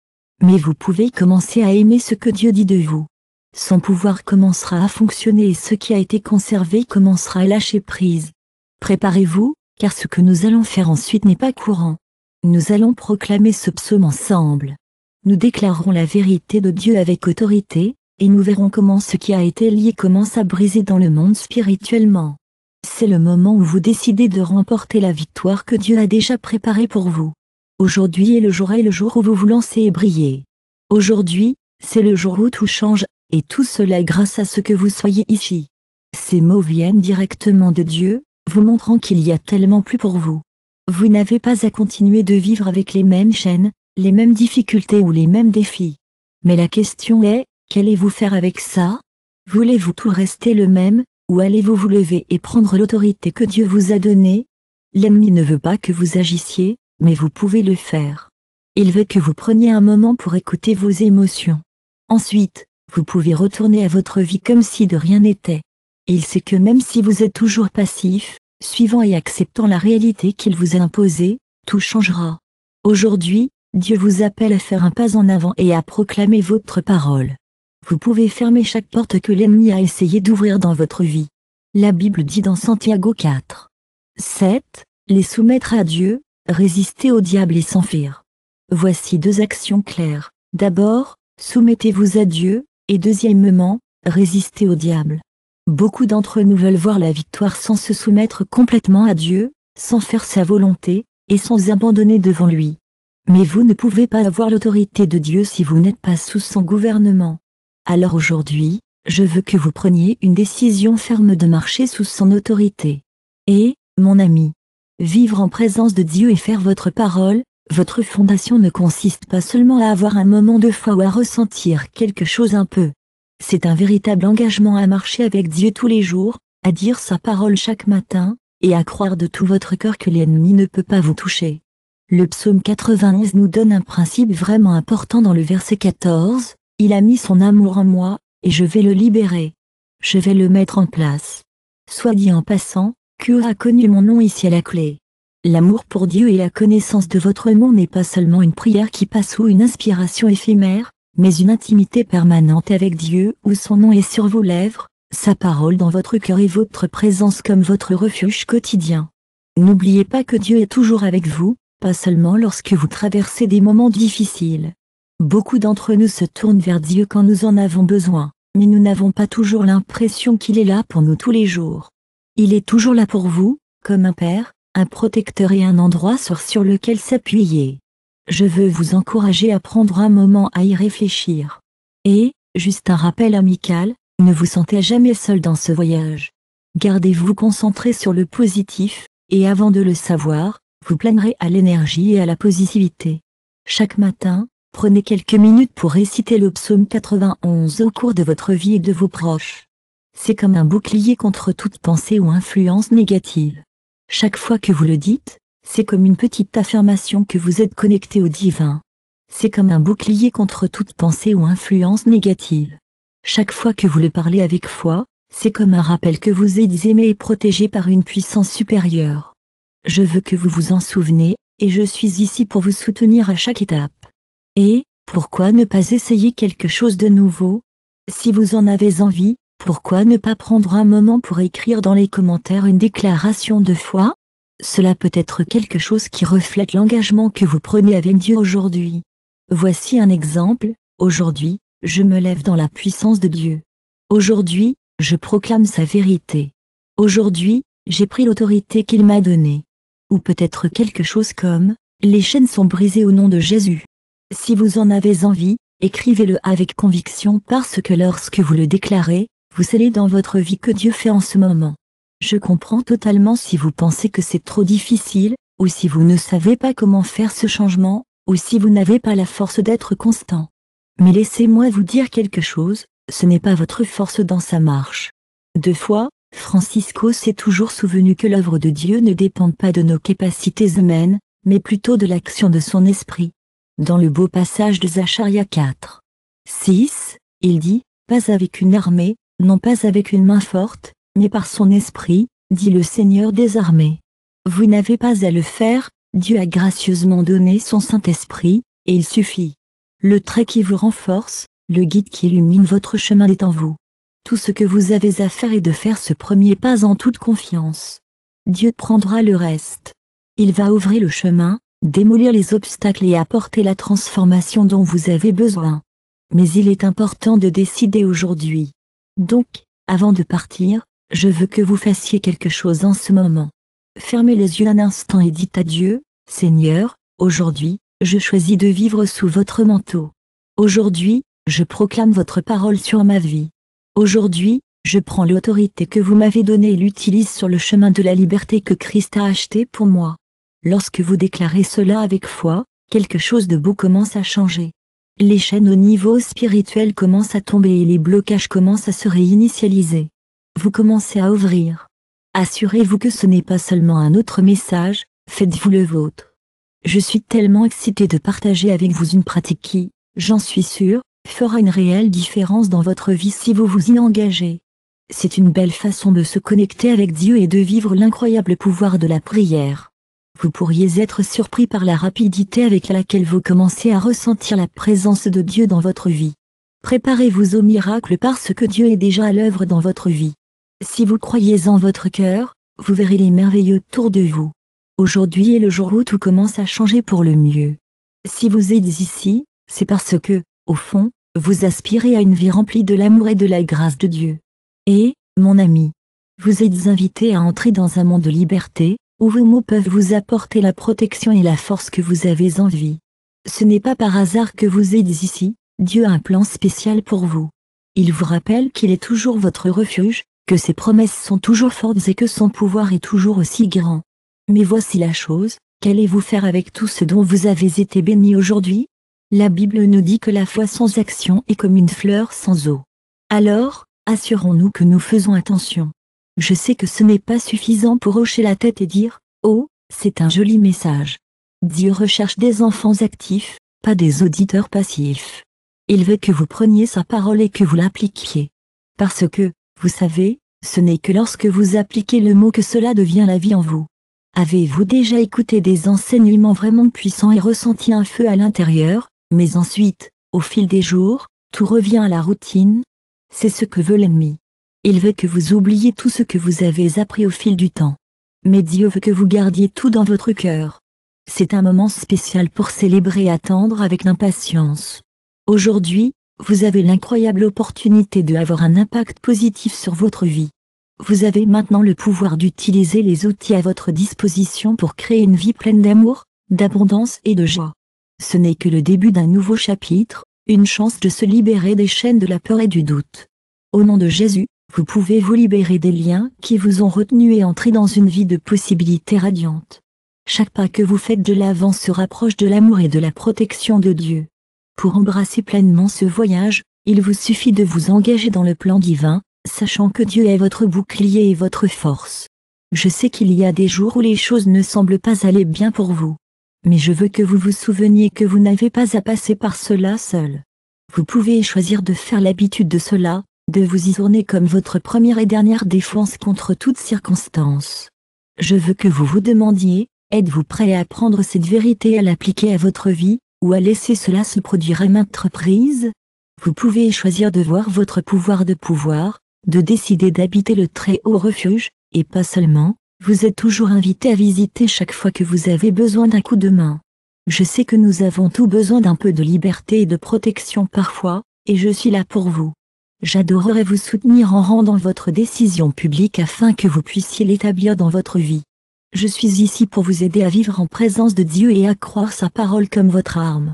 Mais vous pouvez commencer à aimer ce que Dieu dit de vous. Son pouvoir commencera à fonctionner et ce qui a été conservé commencera à lâcher prise. Préparez-vous, car ce que nous allons faire ensuite n'est pas courant. Nous allons proclamer ce psaume ensemble. Nous déclarerons la vérité de Dieu avec autorité, et nous verrons comment ce qui a été lié commence à briser dans le monde spirituellement. C'est le moment où vous décidez de remporter la victoire que Dieu a déjà préparée pour vous. Aujourd'hui est le jour où vous vous lancez et brillez. Aujourd'hui, c'est le jour où tout change, et tout cela grâce à ce que vous soyez ici. Ces mots viennent directement de Dieu, vous montrant qu'il y a tellement plus pour vous. Vous n'avez pas à continuer de vivre avec les mêmes chaînes, les mêmes difficultés ou les mêmes défis. Mais la question est, qu'allez-vous faire avec ça? Voulez-vous tout rester le même, ou allez-vous vous lever et prendre l'autorité que Dieu vous a donnée? L'ennemi ne veut pas que vous agissiez, mais vous pouvez le faire. Il veut que vous preniez un moment pour écouter vos émotions. Ensuite, vous pouvez retourner à votre vie comme si de rien n'était. Il sait que même si vous êtes toujours passif, suivant et acceptant la réalité qu'il vous a imposée, tout changera. Aujourd'hui, Dieu vous appelle à faire un pas en avant et à proclamer votre parole. Vous pouvez fermer chaque porte que l'ennemi a essayé d'ouvrir dans votre vie. La Bible dit dans Santiago 4. 7, les soumettre à Dieu, résister au diable et s'enfuir. Voici deux actions claires. D'abord, soumettez-vous à Dieu, et deuxièmement, résistez au diable. Beaucoup d'entre nous veulent voir la victoire sans se soumettre complètement à Dieu, sans faire sa volonté, et sans abandonner devant lui. Mais vous ne pouvez pas avoir l'autorité de Dieu si vous n'êtes pas sous son gouvernement. Alors aujourd'hui, je veux que vous preniez une décision ferme de marcher sous son autorité. Et, mon ami, vivre en présence de Dieu et faire votre parole, votre fondation ne consiste pas seulement à avoir un moment de foi ou à ressentir quelque chose un peu. C'est un véritable engagement à marcher avec Dieu tous les jours, à dire sa parole chaque matin, et à croire de tout votre cœur que l'ennemi ne peut pas vous toucher. Le psaume 91 nous donne un principe vraiment important dans le verset 14, « Il a mis son amour en moi, et je vais le libérer. Je vais le mettre en place. » Soit dit en passant, Dieu a connu mon nom ici à la clé. L'amour pour Dieu et la connaissance de votre nom n'est pas seulement une prière qui passe ou une inspiration éphémère, mais une intimité permanente avec Dieu où son nom est sur vos lèvres, sa parole dans votre cœur et votre présence comme votre refuge quotidien. N'oubliez pas que Dieu est toujours avec vous, pas seulement lorsque vous traversez des moments difficiles. Beaucoup d'entre nous se tournent vers Dieu quand nous en avons besoin, mais nous n'avons pas toujours l'impression qu'il est là pour nous tous les jours. Il est toujours là pour vous, comme un père, un protecteur et un endroit sur lequel s'appuyer. Je veux vous encourager à prendre un moment à y réfléchir. Et, juste un rappel amical, ne vous sentez jamais seul dans ce voyage. Gardez-vous concentré sur le positif, et avant de le savoir, vous planerez à l'énergie et à la positivité. Chaque matin, prenez quelques minutes pour réciter le psaume 91 au cours de votre vie et de vos proches. C'est comme un bouclier contre toute pensée ou influence négative. Chaque fois que vous le dites, c'est comme une petite affirmation que vous êtes connecté au divin. C'est comme un bouclier contre toute pensée ou influence négative. Chaque fois que vous le parlez avec foi, c'est comme un rappel que vous êtes aimé et protégé par une puissance supérieure. Je veux que vous vous en souveniez, et je suis ici pour vous soutenir à chaque étape. Et, pourquoi ne pas essayer quelque chose de nouveau? Si vous en avez envie, pourquoi ne pas prendre un moment pour écrire dans les commentaires une déclaration de foi? Cela peut être quelque chose qui reflète l'engagement que vous prenez avec Dieu aujourd'hui. Voici un exemple: aujourd'hui, je me lève dans la puissance de Dieu. Aujourd'hui, je proclame sa vérité. Aujourd'hui, j'ai pris l'autorité qu'il m'a donnée. Ou peut-être quelque chose comme: les chaînes sont brisées au nom de Jésus. Si vous en avez envie, écrivez-le avec conviction parce que lorsque vous le déclarez, vous scellez dans votre vie que Dieu fait en ce moment. Je comprends totalement si vous pensez que c'est trop difficile, ou si vous ne savez pas comment faire ce changement, ou si vous n'avez pas la force d'être constant. Mais laissez-moi vous dire quelque chose, ce n'est pas votre force dans sa marche. De foi, Francisco s'est toujours souvenu que l'œuvre de Dieu ne dépend pas de nos capacités humaines, mais plutôt de l'action de son esprit. Dans le beau passage de Zacharia 4. 6, il dit: pas avec une armée, non pas avec une main forte, mais par son esprit, dit le Seigneur des armées. Vous n'avez pas à le faire, Dieu a gracieusement donné son Saint-Esprit, et il suffit. Le trait qui vous renforce, le guide qui illumine votre chemin est en vous. Tout ce que vous avez à faire est de faire ce premier pas en toute confiance. Dieu prendra le reste. Il va ouvrir le chemin, démolir les obstacles et apporter la transformation dont vous avez besoin. Mais il est important de décider aujourd'hui. Donc, avant de partir, je veux que vous fassiez quelque chose en ce moment. Fermez les yeux un instant et dites à Dieu: Seigneur, aujourd'hui, je choisis de vivre sous votre manteau. Aujourd'hui, je proclame votre parole sur ma vie. Aujourd'hui, je prends l'autorité que vous m'avez donnée et l'utilise sur le chemin de la liberté que Christ a acheté pour moi. Lorsque vous déclarez cela avec foi, quelque chose de beau commence à changer. Les chaînes au niveau spirituel commencent à tomber et les blocages commencent à se réinitialiser. Vous commencez à ouvrir. Assurez-vous que ce n'est pas seulement un autre message, faites-vous le vôtre. Je suis tellement excité de partager avec vous une pratique qui, j'en suis sûr, fera une réelle différence dans votre vie si vous vous y engagez. C'est une belle façon de se connecter avec Dieu et de vivre l'incroyable pouvoir de la prière. Vous pourriez être surpris par la rapidité avec laquelle vous commencez à ressentir la présence de Dieu dans votre vie. Préparez-vous au miracle parce que Dieu est déjà à l'œuvre dans votre vie. Si vous croyez en votre cœur, vous verrez les merveilles autour de vous. Aujourd'hui est le jour où tout commence à changer pour le mieux. Si vous êtes ici, c'est parce que, au fond, vous aspirez à une vie remplie de l'amour et de la grâce de Dieu. Et, mon ami, vous êtes invité à entrer dans un monde de liberté, où vos mots peuvent vous apporter la protection et la force que vous avez envie. Ce n'est pas par hasard que vous êtes ici, Dieu a un plan spécial pour vous. Il vous rappelle qu'il est toujours votre refuge, que ses promesses sont toujours fortes et que son pouvoir est toujours aussi grand. Mais voici la chose, qu'allez-vous faire avec tout ce dont vous avez été béni aujourd'hui? La Bible nous dit que la foi sans action est comme une fleur sans eau. Alors, assurons-nous que nous faisons attention. Je sais que ce n'est pas suffisant pour hocher la tête et dire: oh, c'est un joli message. Dieu recherche des enfants actifs, pas des auditeurs passifs. Il veut que vous preniez sa parole et que vous l'appliquiez. Parce que, vous savez, ce n'est que lorsque vous appliquez le mot que cela devient la vie en vous. Avez-vous déjà écouté des enseignements vraiment puissants et ressenti un feu à l'intérieur, mais ensuite, au fil des jours, tout revient à la routine? C'est ce que veut l'ennemi. Il veut que vous oubliez tout ce que vous avez appris au fil du temps. Mais Dieu veut que vous gardiez tout dans votre cœur. C'est un moment spécial pour célébrer et attendre avec impatience. Aujourd'hui, vous avez l'incroyable opportunité d'avoir un impact positif sur votre vie. Vous avez maintenant le pouvoir d'utiliser les outils à votre disposition pour créer une vie pleine d'amour, d'abondance et de joie. Ce n'est que le début d'un nouveau chapitre, une chance de se libérer des chaînes de la peur et du doute. Au nom de Jésus, vous pouvez vous libérer des liens qui vous ont retenu et entrer dans une vie de possibilités radiantes. Chaque pas que vous faites de l'avant se rapproche de l'amour et de la protection de Dieu. Pour embrasser pleinement ce voyage, il vous suffit de vous engager dans le plan divin, sachant que Dieu est votre bouclier et votre force. Je sais qu'il y a des jours où les choses ne semblent pas aller bien pour vous. Mais je veux que vous vous souveniez que vous n'avez pas à passer par cela seul. Vous pouvez choisir de faire l'habitude de cela, de vous y tourner comme votre première et dernière défense contre toute circonstance. Je veux que vous vous demandiez, êtes-vous prêt à prendre cette vérité et à l'appliquer à votre vie, ou à laisser cela se produire à maintes reprises? Vous pouvez choisir de voir votre pouvoir, de décider d'habiter le très haut refuge, et pas seulement, vous êtes toujours invité à visiter chaque fois que vous avez besoin d'un coup de main. Je sais que nous avons tous besoin d'un peu de liberté et de protection parfois, et je suis là pour vous. J'adorerais vous soutenir en rendant votre décision publique afin que vous puissiez l'établir dans votre vie. Je suis ici pour vous aider à vivre en présence de Dieu et à croire sa parole comme votre arme.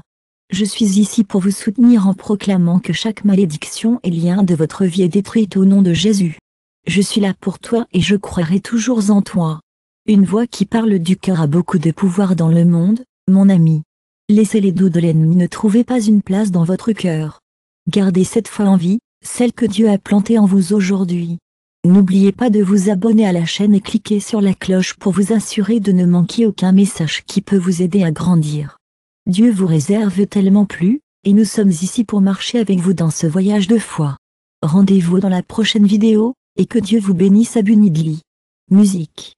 Je suis ici pour vous soutenir en proclamant que chaque malédiction et lien de votre vie est détruite au nom de Jésus. Je suis là pour toi et je croirai toujours en toi. Une voix qui parle du cœur a beaucoup de pouvoir dans le monde, mon ami. Laissez les dos de l'ennemi ne trouver pas une place dans votre cœur. Gardez cette foi en vie, celle que Dieu a plantée en vous aujourd'hui. N'oubliez pas de vous abonner à la chaîne et cliquez sur la cloche pour vous assurer de ne manquer aucun message qui peut vous aider à grandir. Dieu vous réserve tellement plus, et nous sommes ici pour marcher avec vous dans ce voyage de foi. Rendez-vous dans la prochaine vidéo, et que Dieu vous bénisse abundamment. Musique.